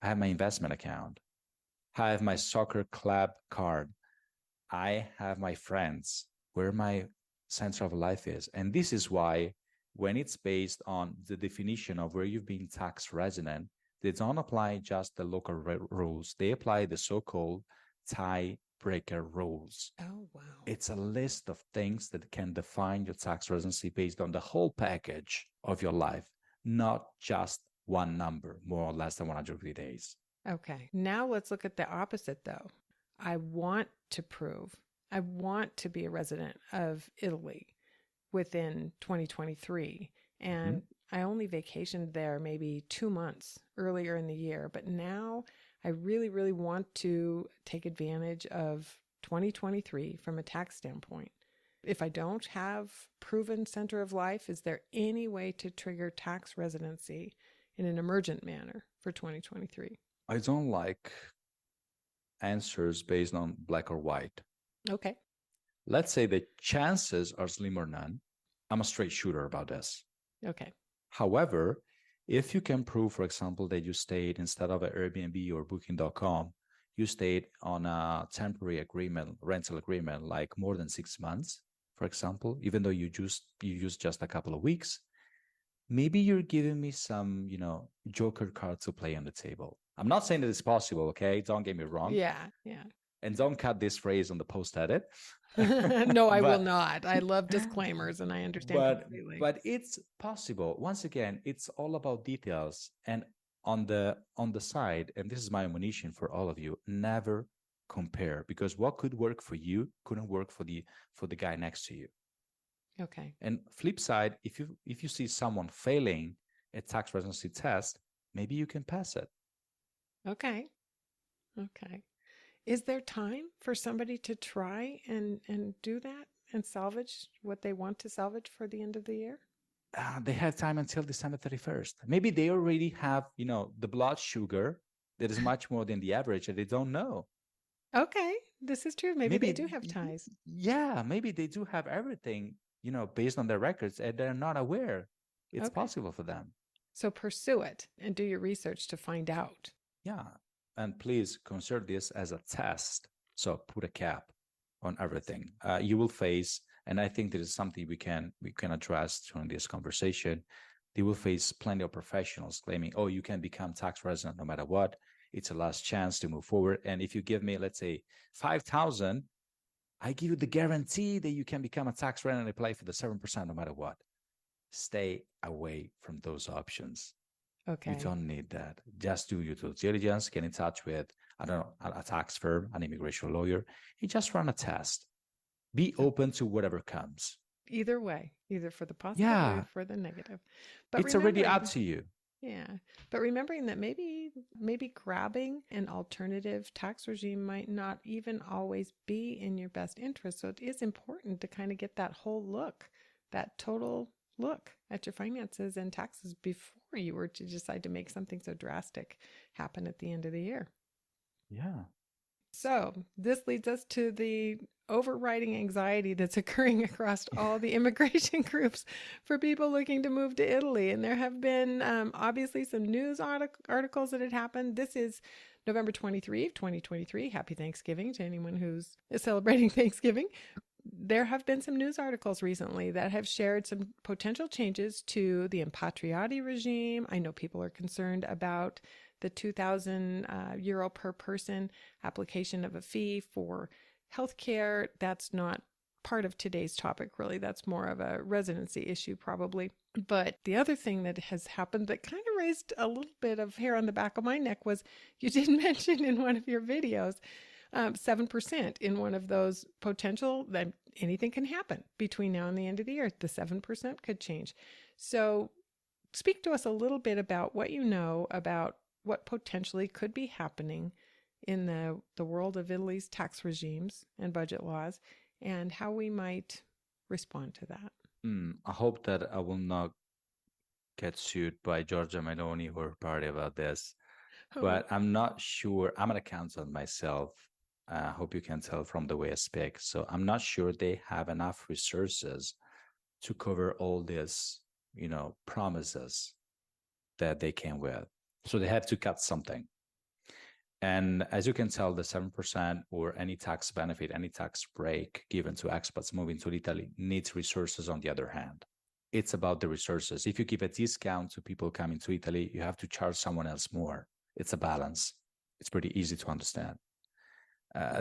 I have my investment account, I have my soccer club card, I have my friends, where my center of life is. And this is why when it's based on the definition of where you've been tax resident, they don't apply just the local rules. They apply the so-called tiebreaker rules. Oh, wow. It's a list of things that can define your tax residency based on the whole package of your life, not just one number, more or less than 150 days. Okay. Now let's look at the opposite, though. I want to be a resident of Italy within 2023. And I only vacationed there maybe 2 months earlier in the year. But now I really, really want to take advantage of 2023 from a tax standpoint. If I don't have proven center of life, is there any way to trigger tax residency in an emergent manner for 2023? I don't like answers based on black or white. Okay. Let's say the chances are slim or none. I'm a straight shooter about this. Okay. However, if you can prove, for example, that you stayed instead of an Airbnb or Booking.com, you stayed on a temporary rental agreement, like more than 6 months, for example, even though you used just a couple of weeks, maybe you're giving me some, joker card to play on the table. I'm not saying that it's possible, okay? Don't get me wrong. Yeah. And don't cut this phrase on the post edit. No, I will not. I love disclaimers and I understand completely. But it's possible. Once again, it's all about details. And on the side, and this is my admonition for all of you, never compare, because what could work for you couldn't work for the guy next to you. Okay. And flip side, if you see someone failing a tax residency test, maybe you can pass it. Okay. Is there time for somebody to try and do that and salvage what they want to salvage for the end of the year? They have time until December 31st. Maybe they already have, the blood sugar that is much more than the average and they don't know. Okay. This is true. Maybe they do have ties. Yeah. Maybe they do have everything, based on their records and they're not aware. It's possible for them. So pursue it and do your research to find out. Yeah. And please consider this as a test. So put a cap. on everything. You will face, and I think this is something we can address during this conversation. They will face plenty of professionals claiming, "Oh, you can become tax resident no matter what. It's a last chance to move forward. And if you give me, let's say, 5,000, I give you the guarantee that you can become a tax resident and apply for the 7% no matter what." Stay away from those options. Okay. You don't need that. Just do your due diligence, get in touch with, I don't know, a tax firm, an immigration lawyer, and just run a test. Be open to whatever comes. Either way, either for the positive or for the negative. But it's already up to you. Yeah. But remembering that maybe grabbing an alternative tax regime might not even always be in your best interest. So it is important to kind of get that whole look, that total look at your finances and taxes before you were to decide to make something so drastic happen at the end of the year. Yeah. So this leads us to the overriding anxiety that's occurring across all the immigration groups for people looking to move to Italy. And there have been obviously some news articles that had happened. This is November 23, 2023. Happy Thanksgiving to anyone who's celebrating Thanksgiving. There have been some news articles recently that have shared some potential changes to the Impatriati regime. I know people are concerned about the 2,000 euro per person application of a fee for healthcare. That's not part of today's topic, really. That's more of a residency issue, probably. But the other thing that has happened that kind of raised a little bit of hair on the back of my neck was you did mention in one of your videos 7% in one of those potential, that anything can happen between now and the end of the year. The 7% could change. So speak to us a little bit about what you know about what potentially could be happening in the world of Italy's tax regimes and budget laws, and how we might respond to that. I hope that I will not get sued by Giorgia Meloni or party about this, but I'm not sure. I'm an accountant myself. I hope you can tell from the way I speak. So I'm not sure they have enough resources to cover all these, promises that they came with. So they have to cut something. And as you can tell, the 7% or any tax benefit, any tax break given to expats moving to Italy needs resources on the other hand. It's about the resources. If you give a discount to people coming to Italy, you have to charge someone else more. It's a balance. It's pretty easy to understand.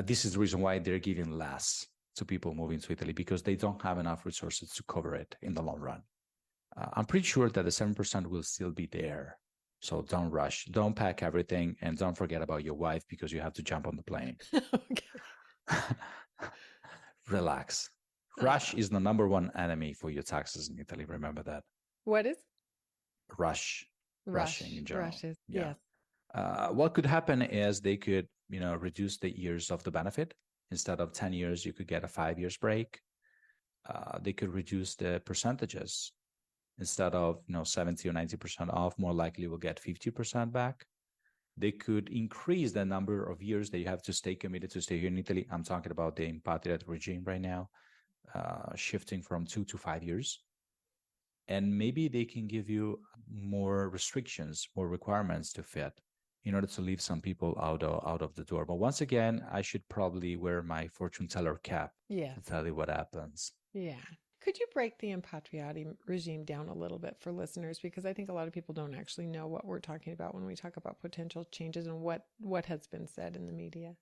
This is the reason why they're giving less to people moving to Italy, because they don't have enough resources to cover it in the long run. I'm pretty sure that the 7% will still be there. So don't rush. Don't pack everything, and don't forget about your wife because you have to jump on the plane. Relax. Rush is the number one enemy for your taxes in Italy. Remember that. What is? Rushing in general. Rushes, yeah. Yes. What could happen is they could, reduce the years of the benefit. Instead of 10 years, you could get a 5 years break. They could reduce the percentages. Instead of 70 or 90% off, more likely we'll get 50% back. They could increase the number of years that you have to stay committed to stay here in Italy. I'm talking about the Impatriate regime right now, shifting from 2 to 5 years. And maybe they can give you more restrictions, more requirements to fit in order to leave some people out of the door. But once again, I should probably wear my fortune teller cap to tell you what happens. Yeah. Could you break the Impatriati regime down a little bit for listeners? Because I think a lot of people don't actually know what we're talking about when we talk about potential changes and what has been said in the media.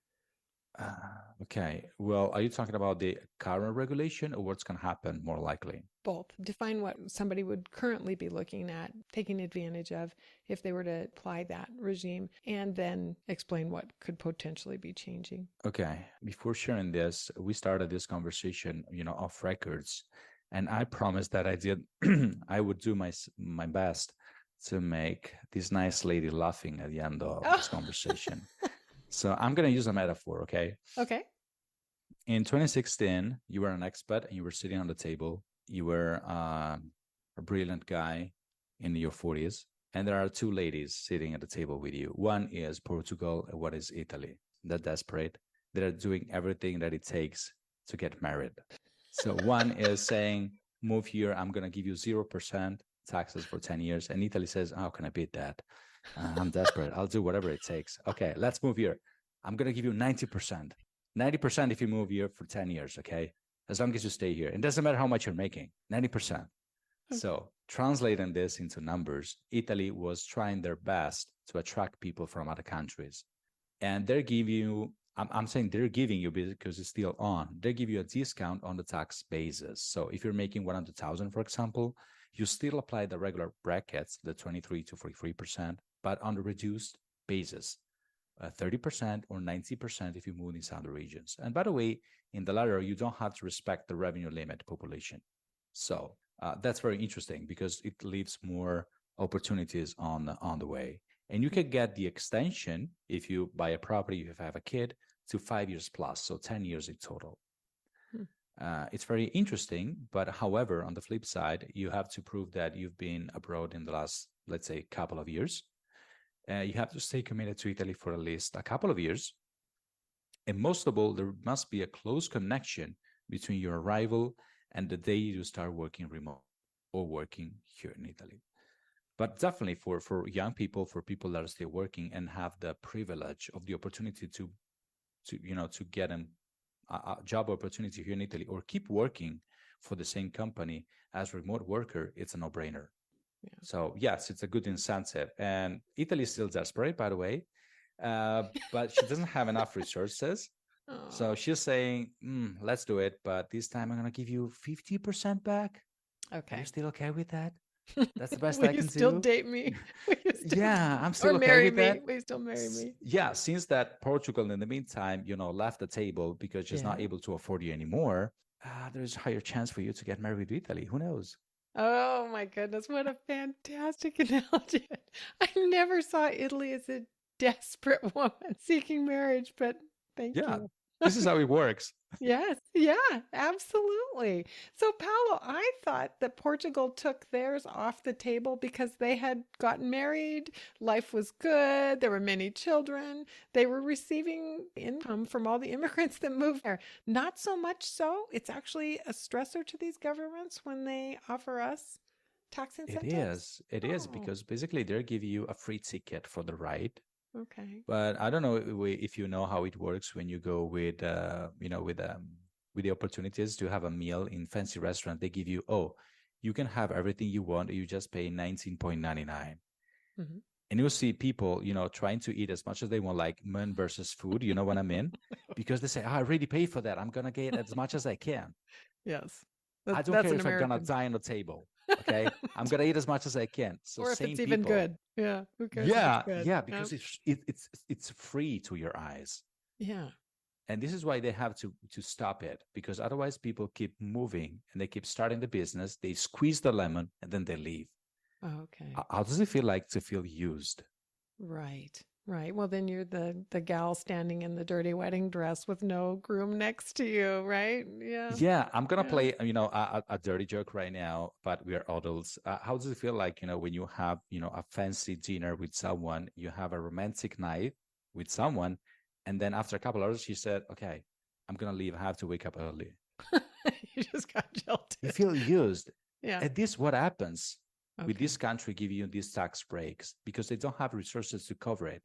Okay. Well, are you talking about the current regulation or what's going to happen more likely? Both. Define what somebody would currently be looking at, taking advantage of if they were to apply that regime, and then explain what could potentially be changing. Okay. Before sharing this, we started this conversation, off records. And I promised that I would do my best to make this nice lady laughing at the end of this conversation. So I'm going to use a metaphor, okay? Okay. In 2016, you were an expat and you were sitting on the table. You were a brilliant guy in your 40s. And there are two ladies sitting at the table with you. One is Portugal and one is Italy. They're desperate. They're doing everything that it takes to get married. So one is saying, move here, I'm going to give you 0% taxes for 10 years. And Italy says, how can I beat that? I'm desperate. I'll do whatever it takes. Okay, let's move here. I'm going to give you 90%. 90% if you move here for 10 years, okay? As long as you stay here. It doesn't matter how much you're making, 90%. Okay. So translating this into numbers, Italy was trying their best to attract people from other countries. And they're giving you, I'm saying they're giving you because it's still on, they give you a discount on the tax basis. So if you're making 100,000, for example, you still apply the regular brackets, the 23 to 43%, but on the reduced basis, 30% or 90% if you move in some other regions. And by the way, in the latter, you don't have to respect the revenue limit population. So that's very interesting because it leaves more opportunities on the way. And you can get the extension if you buy a property, if you have a kid, to 5 years plus, so 10 years in total. It's very interesting, but however, on the flip side, you have to prove that you've been abroad in the last, let's say, couple of years. You have to stay committed to Italy for at least a couple of years. And most of all, there must be a close connection between your arrival and the day you start working remote or working here in Italy. But definitely for young people, for people that are still working and have the privilege of the opportunity to get a job opportunity here in Italy or keep working for the same company as remote worker, it's a no-brainer. Yeah. So yes, it's a good incentive. And Italy is still desperate, by the way, but she doesn't have enough resources. So she's saying, let's do it. But this time I'm going to give you 50% back. Okay. Are you still okay with that? That's the best Will I can you still do. date me? Yeah, I'm still or okay marry with me. that. Will you still marry me? Yeah, since that Portugal in the meantime, left the table because she's not able to afford you anymore, there's a higher chance for you to get married to Italy. Who knows? Oh my goodness, what a fantastic analogy. I never saw Italy as a desperate woman seeking marriage, but thank you. This is how it works. Yes, yeah, absolutely. So, Paolo, I thought that Portugal took theirs off the table because they had gotten married, life was good, there were many children, they were receiving income from all the immigrants that moved there. Not so much so. It's actually a stressor to these governments when they offer us tax incentives. It is because basically they're giving you a free ticket for the ride. Okay. But I don't know if you know how it works when you go with the opportunities to have a meal in fancy restaurant. They give you, you can have everything you want. You just pay 19.99. Mm-hmm. And you'll see people, trying to eat as much as they want, like men versus food. You know what I mean? Because they say, I already paid for that. I'm going to get as much as I can. Yes. I don't care if I'm going to die on the table. Okay. I'm going to eat as much as I can. So or if it's even good. Yeah. Who cares? Yeah. Because it's free to your eyes. Yeah. And this is why they have to stop it, because otherwise people keep moving and they keep starting the business. They squeeze the lemon and then they leave. Oh, okay. How does it feel like to feel used? Right. Well, then you're the gal standing in the dirty wedding dress with no groom next to you, right? Yeah. Yeah, I'm gonna play, a dirty joke right now, but we are adults. How does it feel like, when you have, a fancy dinner with someone, you have a romantic night with someone, and then after a couple hours, she said, "Okay, I'm gonna leave. I have to wake up early." You just got jilted. You feel used. Yeah. And this what happens. Okay. With this country giving you these tax breaks because they don't have resources to cover it.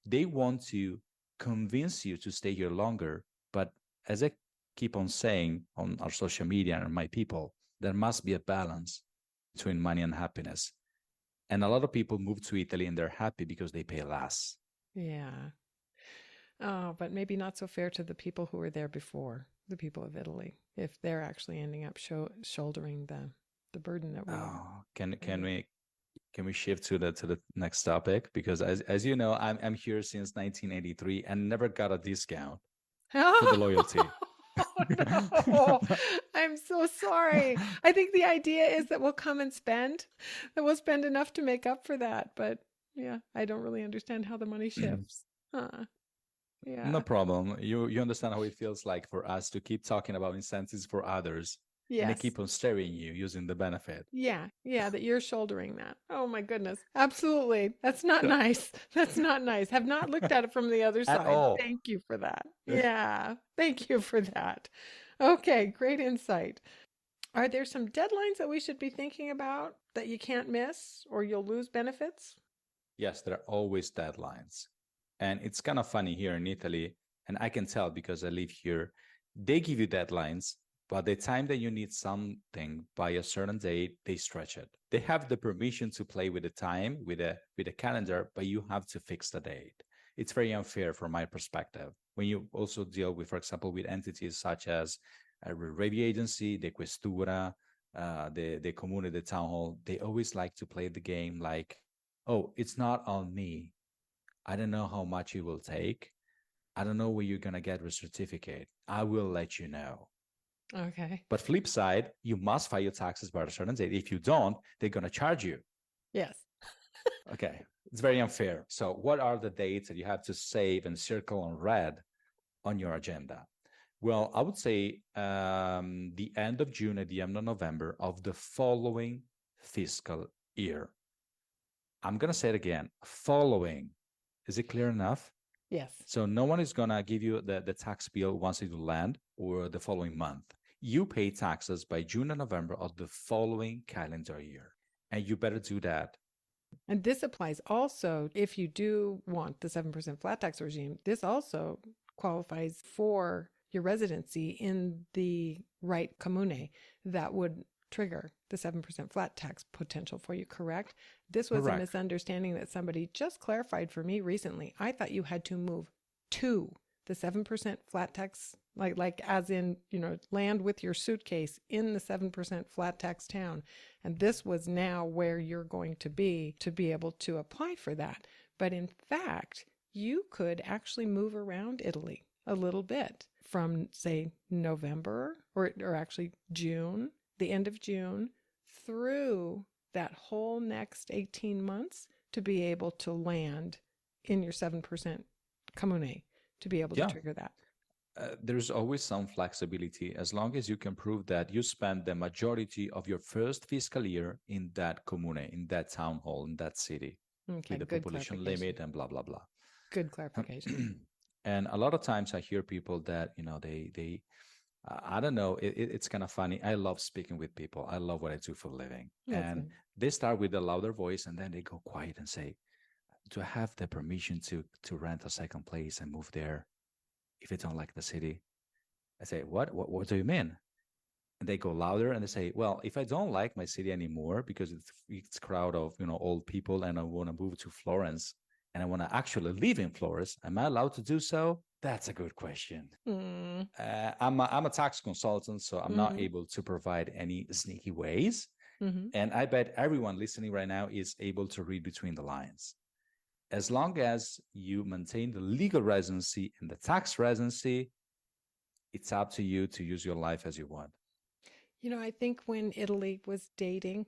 They want to convince you to stay here longer. But as I keep on saying on our social media and my people, there must be a balance between money and happiness. And a lot of people move to Italy and they're happy because they pay less. Yeah. Oh, but maybe not so fair to the people who were there before, the people of Italy, if they're actually ending up shouldering the burden that we can we shift to the next topic, because as you know, I'm here since 1983 and never got a discount for the loyalty. Oh, no. I'm so sorry. I think the idea is that we'll come and spend, that we'll spend enough to make up for that, but yeah, I don't really understand how the money shifts. Yeah. No problem. You understand how it feels like for us to keep talking about incentives for others. Yes. And they keep on staring you using the benefit. Yeah, that you're shouldering that. Oh my goodness. Absolutely. That's not nice. That's not nice. Have not looked at it from the other side. All. Thank you for that. Yeah, thank you for that. Okay, great insight. Are there some deadlines that we should be thinking about that you can't miss or you'll lose benefits? Yes, there are always deadlines. And it's kind of funny here in Italy. and I can tell because I live here, they give you deadlines, but the time that you need something by a certain date, they stretch it. They have the permission to play with the time, with a calendar, but you have to fix the date. It's very unfair from my perspective. When you also deal with, for example, with entities such as a review agency, the questura, the comune, the town hall, they always like to play the game like, oh, it's not on me. I don't know how much it will take. I don't know where you're going to get the certificate. I will let you know. Okay. But flip side, you must file your taxes by a certain date. If you don't, they're going to charge you. Yes. Okay. It's very unfair. So what are the dates that you have to save and circle on red on your agenda? Well, I would say the end of June and the end of November of the following fiscal year. I'm going to say it again, following. Is it clear enough? Yes. So no one is going to give you the tax bill once it land or the following month. You pay taxes by June and November of the following calendar year. And you better do that. And this applies also if you do want the 7% flat tax regime. This also qualifies for your residency in the right comune that would trigger the 7% flat tax potential for you, correct? This was Correct. a misunderstanding that somebody just clarified for me recently. I thought you had to move to the 7% flat tax, like as in, land with your suitcase in the 7% flat tax town. And this was now where you're going to be able to apply for that. But in fact, you could actually move around Italy a little bit from, say, November or actually June, the end of June, through that whole next 18 months to be able to land in your 7% comune, to be able to trigger that. There's always some flexibility as long as you can prove that you spend the majority of your first fiscal year in that comune, in that town hall, in that city, Okay, with the population limit and blah, blah, blah. Good clarification. And a lot of times I hear people that, they I don't know, it's kind of funny. I love speaking with people. I love what I do for a living. And they start with a louder voice and then they go quiet and say, do I have the permission to rent a second place and move there if I don't like the city? I say, what do you mean? And they go louder and they say, well, if I don't like my city anymore because it's a crowd of, old people and I want to move to Florence and I want to actually live in Florence, am I allowed to do so? That's a good question. I'm a tax consultant, so I'm not able to provide any sneaky ways. And I bet everyone listening right now is able to read between the lines. As long as you maintain the legal residency and the tax residency, it's up to you to use your life as you want. I think when Italy was dating,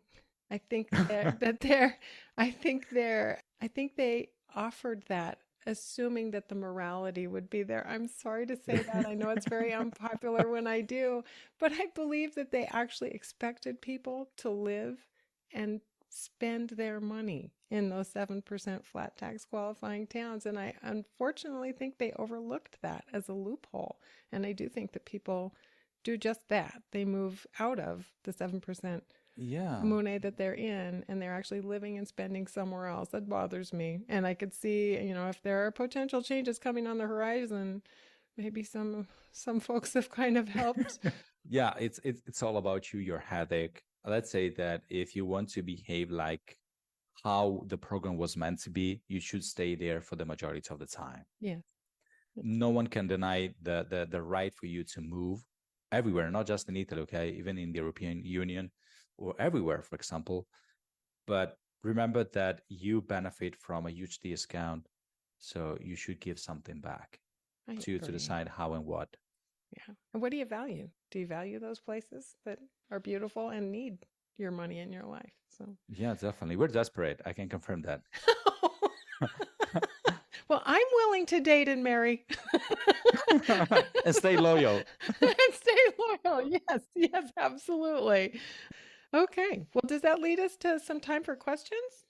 I think they offered that, assuming that the morality would be there. I'm sorry to say that. I know it's very unpopular when I do, but I believe that they actually expected people to live and spend their money in those 7% flat tax qualifying towns. And I unfortunately think they overlooked that as a loophole. And I do think that people do just that. They move out of the 7% comune that they're in, and they're actually living and spending somewhere else. That bothers me. And I could see, if there are potential changes coming on the horizon, maybe some folks have kind of helped. Yeah, it's all about you, your headache. Let's say that if you want to behave like how the program was meant to be, you should stay there for the majority of the time. Yes. No one can deny the right for you to move everywhere, not just in Italy, okay, even in the European Union or everywhere, for example. But remember that you benefit from a huge discount, so you should give something back to decide how and what. Yeah. And what do you value? Do you value those places that are beautiful and need your money in your life? So yeah, definitely. We're desperate. I can confirm that. Well, I'm willing to date and marry. And stay loyal. And stay loyal. Yes, absolutely. Okay. Well, does that lead us to some time for questions?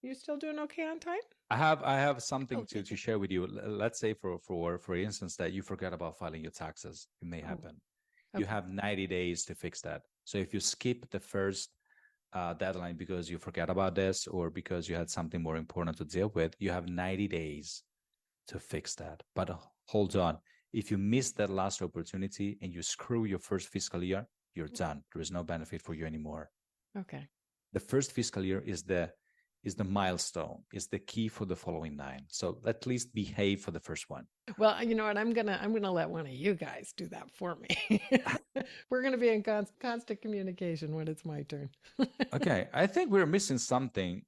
You still doing okay on time? I have something to share with you. Let's say for instance that you forget about filing your taxes. It may happen. Okay. You have 90 days to fix that. So if you skip the first deadline because you forget about this or because you had something more important to deal with, you have 90 days to fix that. But hold on. If you miss that last opportunity and you screw your first fiscal year, you're done. There is no benefit for you anymore. Okay. The first fiscal year is the milestone, is the key for the following 9. So at least behave for the first one. Well, you know what? I'm gonna let one of you guys do that for me. We're gonna be in constant communication when it's my turn. Okay, I think we're missing something.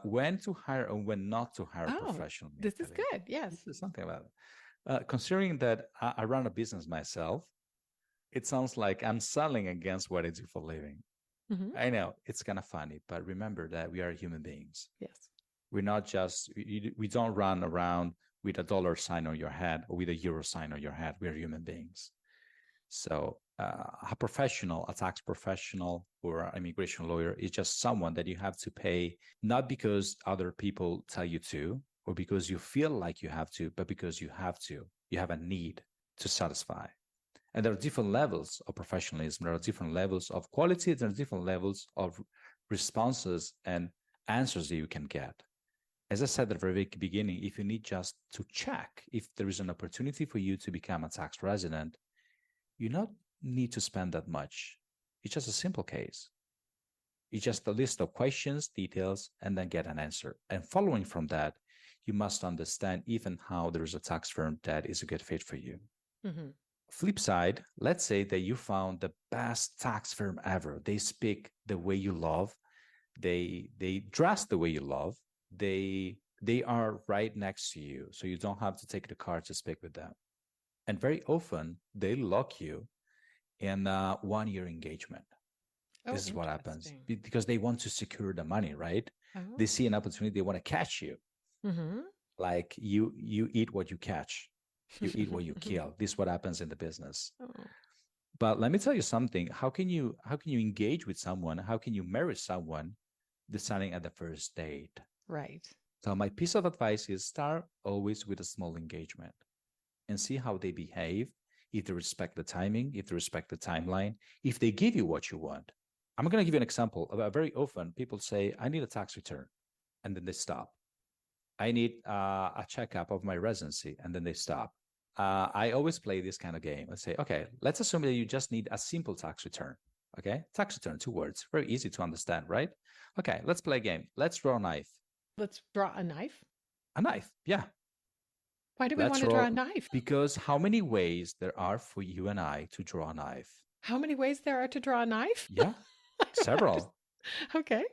When to hire and when not to hire professionally. This is good. Yes. This is something about it. Considering that I run a business myself, it sounds like I'm selling against what I do for a living. Mm-hmm. I know it's kind of funny, but remember that we are human beings. Yes. We're not just, we don't run around with a dollar sign on your head or with a euro sign on your head. We're human beings. So a professional, a tax professional or an immigration lawyer is just someone that you have to pay, not because other people tell you to, or because you feel like you have to, but because you have to. You have a need to satisfy. And there are different levels of professionalism. There are different levels of quality. There are different levels of responses and answers that you can get. As I said at the very beginning, if you need just to check if there is an opportunity for you to become a tax resident, you don't need to spend that much. It's just a simple case. It's just a list of questions, details, and then get an answer. And following from that, you must understand even how there is a tax firm that is a good fit for you. Mm-hmm. Flip side, let's say that you found the best tax firm ever. They speak the way you love. They dress the way you love. They are right next to you, so you don't have to take the car to speak with them. And very often, they lock you in a 1-year engagement. This is what happens because they want to secure the money, right? Oh. They see an opportunity. They want to catch you. Mm-hmm. Like you eat what you catch. You eat what you kill. This is what happens in the business. Oh. But let me tell you something. How can you engage with someone? How can you marry someone deciding at the first date? Right. So my piece of advice is start always with a small engagement and see how they behave, if they respect the timing, if they respect the timeline, if they give you what you want. I'm going to give you an example. Very often people say, I need a tax return, and then they stop. I need a checkup of my residency, and then they stop. I always play this kind of game. I say, okay, let's assume that you just need a simple tax return. Okay, tax return, 2 words, very easy to understand, right? Okay, let's play a game. Let's draw a knife. Let's draw a knife? A knife, yeah. Why do we want to draw a knife? Because how many ways there are for you and I to draw a knife? How many ways there are to draw a knife? Yeah, several. Okay.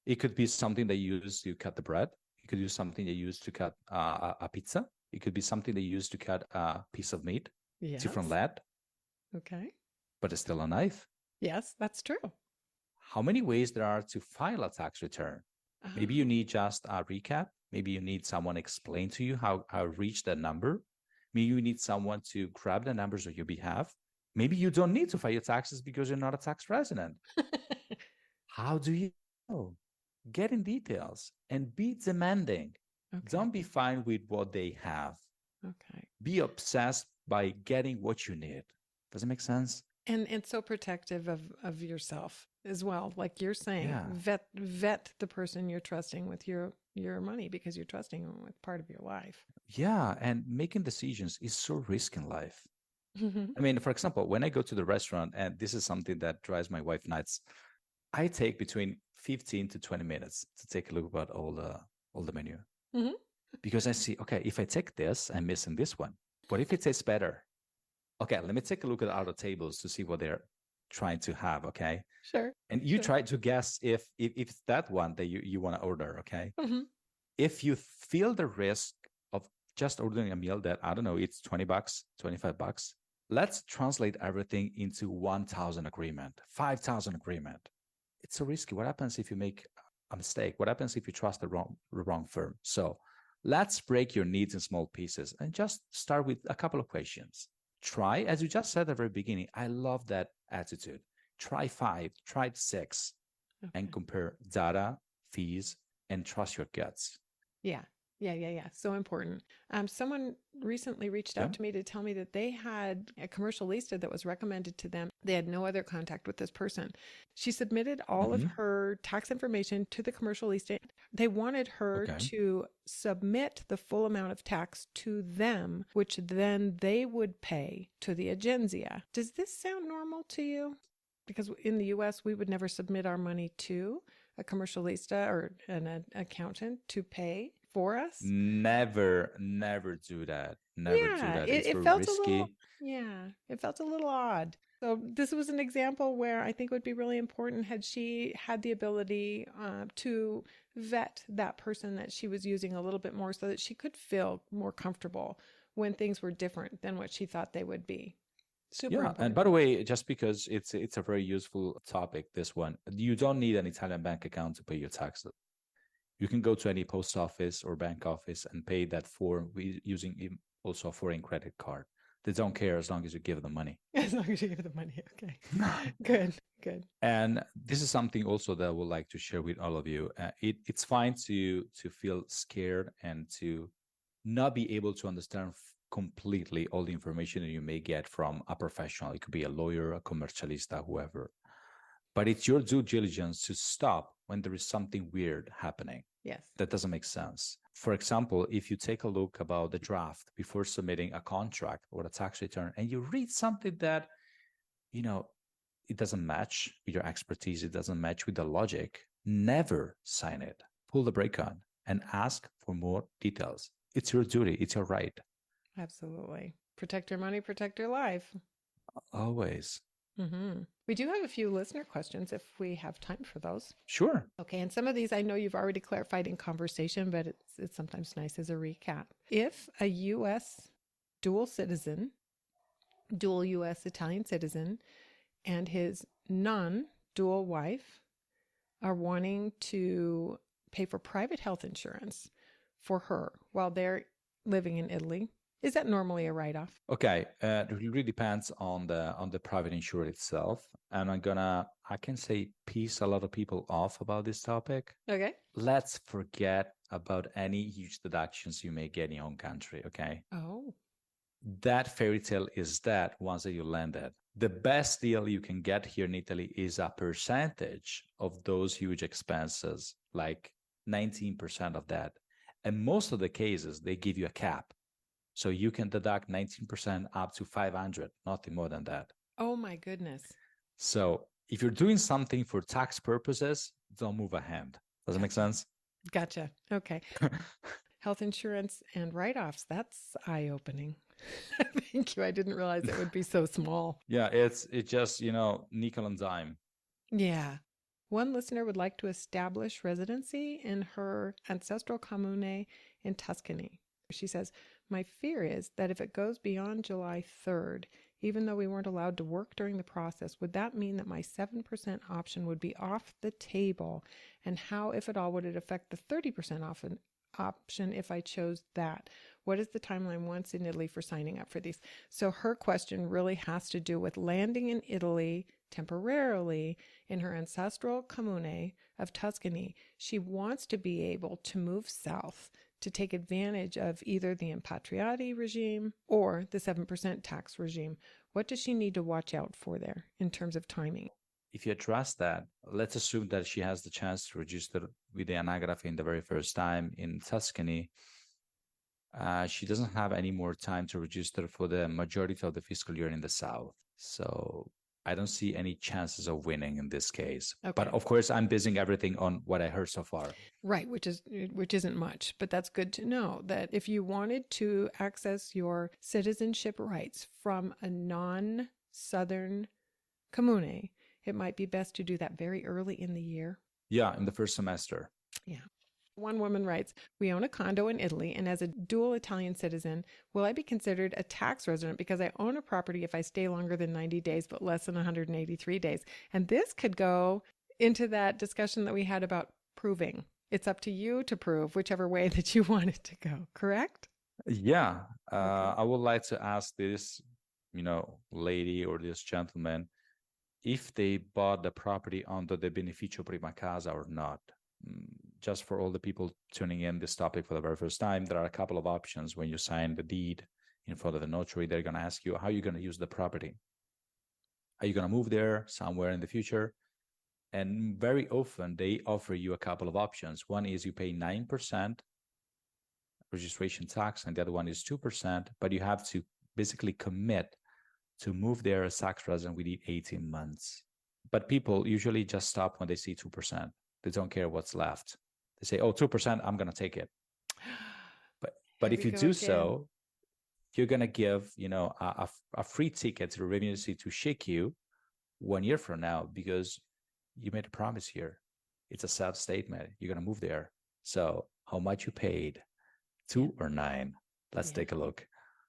It could be something that you use to cut the bread. It could be something that you use to cut a pizza. It could be something that you use to cut a piece of meat. Yes. Different lead. Okay. But it's still a knife. Yes, that's true. How many ways there are to file a tax return? Maybe you need just a recap. Maybe you need someone explain to you how reach that number. Maybe you need someone to grab the numbers on your behalf. Maybe you don't need to file your taxes because you're not a tax resident. How do you know? Get in details and be demanding. Okay. Don't be fine with what they have. Okay. Be obsessed by getting what you need. Does it make sense? And so protective of yourself as well. Like you're saying, yeah. vet the person you're trusting with your money because you're trusting them with part of your life. Yeah. And making decisions is so risky in life. Mm-hmm. I mean, for example, when I go to the restaurant, and this is something that drives my wife nuts, I take between 15 to 20 minutes to take a look about all the menu. Mm-hmm. Because I see, okay, if I take this, I'm missing this one. What if it tastes better? Okay, let me take a look at other tables to see what they're trying to have, okay? Sure. And you try to guess if it's that one that you want to order, okay? Mm-hmm. If you feel the risk of just ordering a meal that, I don't know, it's $20, $25, let's translate everything into 1,000 agreement, 5,000 agreement. It's so risky. What happens if you make a mistake? What happens if you trust the wrong firm? So let's break your needs in small pieces and just start with a couple of questions. Try, as you just said at the very beginning, I love that attitude. Try 5, try 6, and compare data, fees, and trust your guts. Yeah. Yeah. So important. Someone recently reached Yeah. out to me to tell me that they had a commercial lista that was recommended to them. They had no other contact with this person. She submitted all of Hmm. her tax information to the commercial lista. They wanted her Okay. to submit the full amount of tax to them, which then they would pay to the agencia. Does this sound normal to you? Because in the US, we would never submit our money to a commercialista or an accountant to pay for us. Never do that. Never do Yeah, that. it, It's it very felt a little, risky. yeah, it felt a little odd. So this was an example where I think it would be really important had she had the ability to vet that person that she was using a little bit more so that she could feel more comfortable when things were different than what she thought they would be. Super Yeah, and by important. the way, just because it's a very useful topic, this one, you don't need an Italian bank account to pay your taxes. You can go to any post office or bank office and pay that form using also a foreign credit card. They don't care as long as you give them money. As long as you give the money. Okay. Good. And this is something also that I would like to share with all of you. It's fine to feel scared and to not be able to understand completely all the information that you may get from a professional. It could be a lawyer, a commercialista, whoever. But it's your due diligence to stop when there is something weird happening Yes. that doesn't make sense. For example, if you take a look about the draft before submitting a contract or a tax return and you read something that, you know, it doesn't match with your expertise, it doesn't match with the logic, never sign it. Pull the brake on and ask for more details. It's your duty, it's your right. Absolutely. Protect your money, protect your life. Always. We do have a few listener questions if we have time for those. Sure. Okay, and some of these I know you've already clarified in conversation, but it's sometimes nice as a recap. If a U.S. dual citizen, dual U.S. Italian citizen, and his non-dual wife are wanting to pay for private health insurance for her while they're living in Italy, is that normally a write-off? Okay, it really depends on the private insurer itself, and I can say piece a lot of people off about this topic. Okay. Let's forget about any huge deductions you may get in your own country. Okay, Oh, that fairy tale is dead once that you landed. The best deal you can get here in Italy is a percentage of those huge expenses, like 19% of that, and most of the cases they give you a cap. So you can deduct 19% up to 500, nothing more than that. oh my goodness. So if you're doing something for tax purposes, don't move a hand. Does it make sense? Gotcha. Okay. Health insurance and write-offs, that's eye-opening. Thank you. I didn't realize it would be so small. Yeah, it's just, nickel and dime. Yeah. One listener would like to establish residency in her ancestral comune in Tuscany. She says, my fear is that if it goes beyond July 3rd, even though we weren't allowed to work during the process, would that mean that my 7% option would be off the table? And how, if at all, would it affect the 30% option if I chose that? What is the timeline once in Italy for signing up for these? So her question really has to do with landing in Italy temporarily in her ancestral comune of Tuscany. She wants to be able to move south to take advantage of either the impatriati regime or the 7% tax regime. What does she need to watch out for there in terms of timing? If you address that, let's assume that she has the chance to register with the anagraph in the very first time in Tuscany. She doesn't have any more time to register for the majority of the fiscal year in the south. So I don't see any chances of winning in this case. Okay. But of course, I'm basing everything on what I heard so far. Right, which isn't much, but that's good to know that if you wanted to access your citizenship rights from a non-Southern comune, it might be best to do that very early in the year. Yeah, in the first semester. Yeah. One woman writes, we own a condo in Italy, and as a dual Italian citizen, will I be considered a tax resident because I own a property if I stay longer than 90 days but less than 183 days? And this could go into that discussion that we had about proving. It's up to you to prove whichever way that you want it to go, correct? Yeah. Okay. I would like to ask this, lady or this gentleman, if they bought the property under the beneficio prima casa or not. just for all the people tuning in this topic for the very first time, there are a couple of options when you sign the deed in front of the notary. They're going to ask you how you're going to use the property. Are you going to move there somewhere in the future? And very often they offer you a couple of options. One is you pay 9% registration tax, and the other one is 2%, but you have to basically commit to move there as tax resident within 18 months. But people usually just stop when they see 2%. They don't care what's left. They say, oh, 2%, I'm going to take it. But if you do so, you're going to give, a free ticket to the revenue agency to shake you 1 year from now because you made a promise here. It's a self-statement. You're going to move there. So how much you paid, 2 or 9? Let's take a look.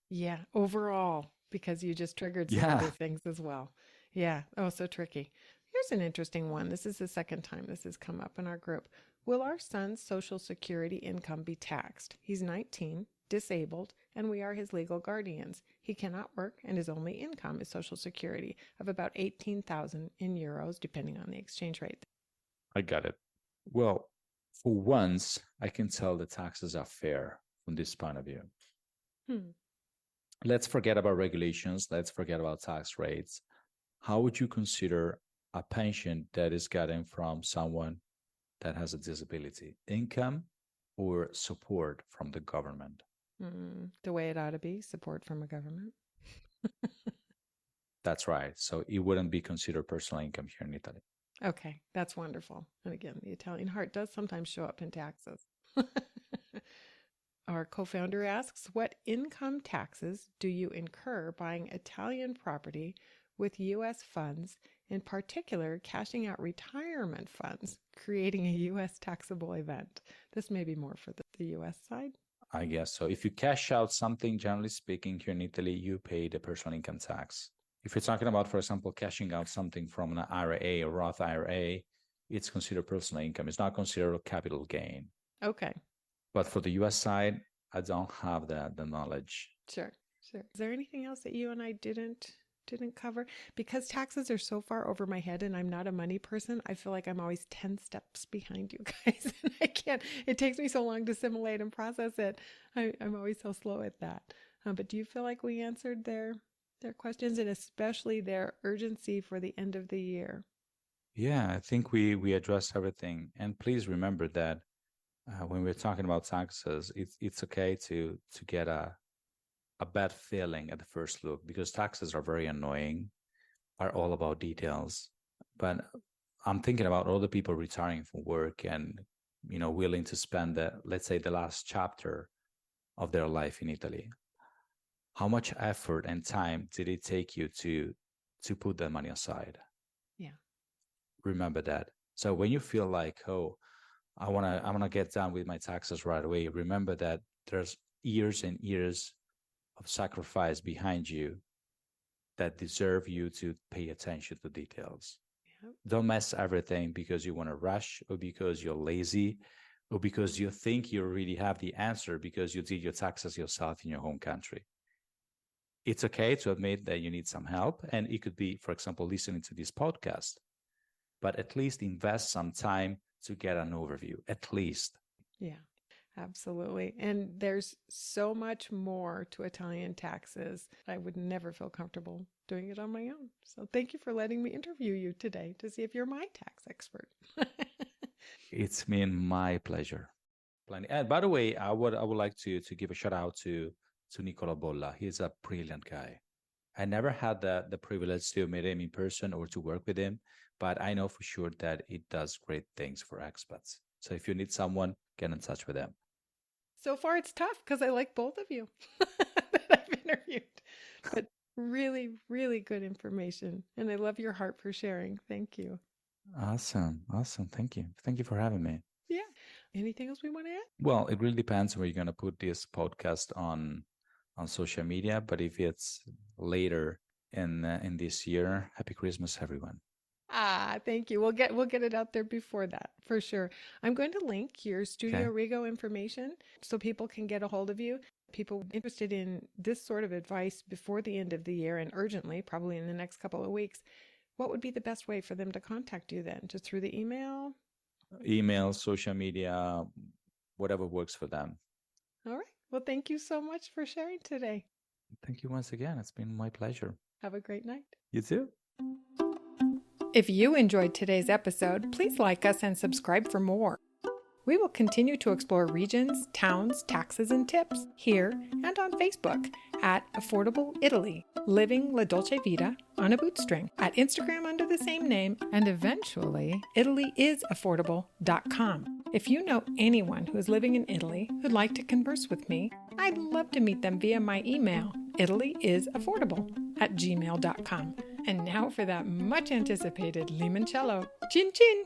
Yeah, overall, because you just triggered some other things as well. Yeah. Oh, so tricky. Here's an interesting one. This is the second time this has come up in our group. Will our son's Social Security income be taxed? He's 19, disabled, and we are his legal guardians. He cannot work, and his only income is Social Security of about 18,000 in euros, depending on the exchange rate. I got it. Well, for once, I can tell the taxes are fair from this point of view. Let's forget about regulations. Let's forget about tax rates. How would you consider a pension that is gotten from someone that has a disability? Income or support from the government? The way it ought to be, support from a government. That's right. So it wouldn't be considered personal income here in Italy. Okay, that's wonderful. And again, the Italian heart does sometimes show up in taxes. Our co-founder asks, what income taxes do you incur buying Italian property with U.S. funds, in particular cashing out retirement funds, creating a U.S. taxable event? This may be more for the U.S. side. I guess so. If you cash out something, generally speaking, here in Italy, you pay the personal income tax. If you're talking about, for example, cashing out something from an IRA or Roth IRA, it's considered personal income. It's not considered a capital gain. Okay. But for the U.S. side, I don't have the knowledge. Sure. Is there anything else that you and I didn't cover? Because taxes are so far over my head and I'm not a money person, I feel like I'm always 10 steps behind you guys. And I can't, it takes me so long to assimilate and process it. I'm always so slow at that. But do you feel like we answered their questions, and especially their urgency for the end of the year? Yeah, I think we addressed everything. And please remember that when we're talking about taxes, it's okay to get a bad feeling at the first look, because taxes are very annoying, are all about details. But I'm thinking about all the people retiring from work and, willing to spend let's say the last chapter of their life in Italy. How much effort and time did it take you to put that money aside? Yeah. Remember that. So when you feel like, oh, I want to get done with my taxes right away, remember that there's years and years of sacrifice behind you that deserve you to pay attention to details. Yep. Don't mess everything because you want to rush, or because you're lazy, or because you think you already have the answer because you did your taxes yourself in your home country. It's okay to admit that you need some help, and it could be, for example, listening to this podcast, but at least invest some time to get an overview, at least. Yeah. Absolutely. And there's so much more to Italian taxes. I would never feel comfortable doing it on my own. So thank you for letting me interview you today to see if you're my tax expert. It's been my pleasure. And by the way, I would like to give a shout out to Nicola Bolla. He's a brilliant guy. I never had the privilege to meet him in person or to work with him, but I know for sure that it does great things for expats. So if you need someone, get in touch with him. So far, it's tough because I like both of you that I've interviewed. But really, really good information. And I love your heart for sharing. Thank you. Awesome. Thank you. Thank you for having me. Yeah. Anything else we want to add? Well, it really depends where you're going to put this podcast on social media. But if it's later in this year, happy Christmas, everyone. Thank you. We'll get it out there before that for sure. I'm going to link your Studio Rigo information so people can get a hold of you. People interested in this sort of advice before the end of the year and urgently, probably in the next couple of weeks. What would be the best way for them to contact you then? Just through the email? email, social media, whatever works for them. All right. Well, thank you so much for sharing today. Thank you once again. It's been my pleasure. Have a great night. You too. If you enjoyed today's episode, please like us and subscribe for more. We will continue to explore regions, towns, taxes, and tips here and on Facebook at Affordable Italy, Living La Dolce Vita on a Bootstring, at Instagram under the same name, and eventually ItalyIsAffordable.com. If you know anyone who is living in Italy who'd like to converse with me, I'd love to meet them via my email, ItalyIsAffordable@gmail.com. And now for that much anticipated limoncello. Chin chin!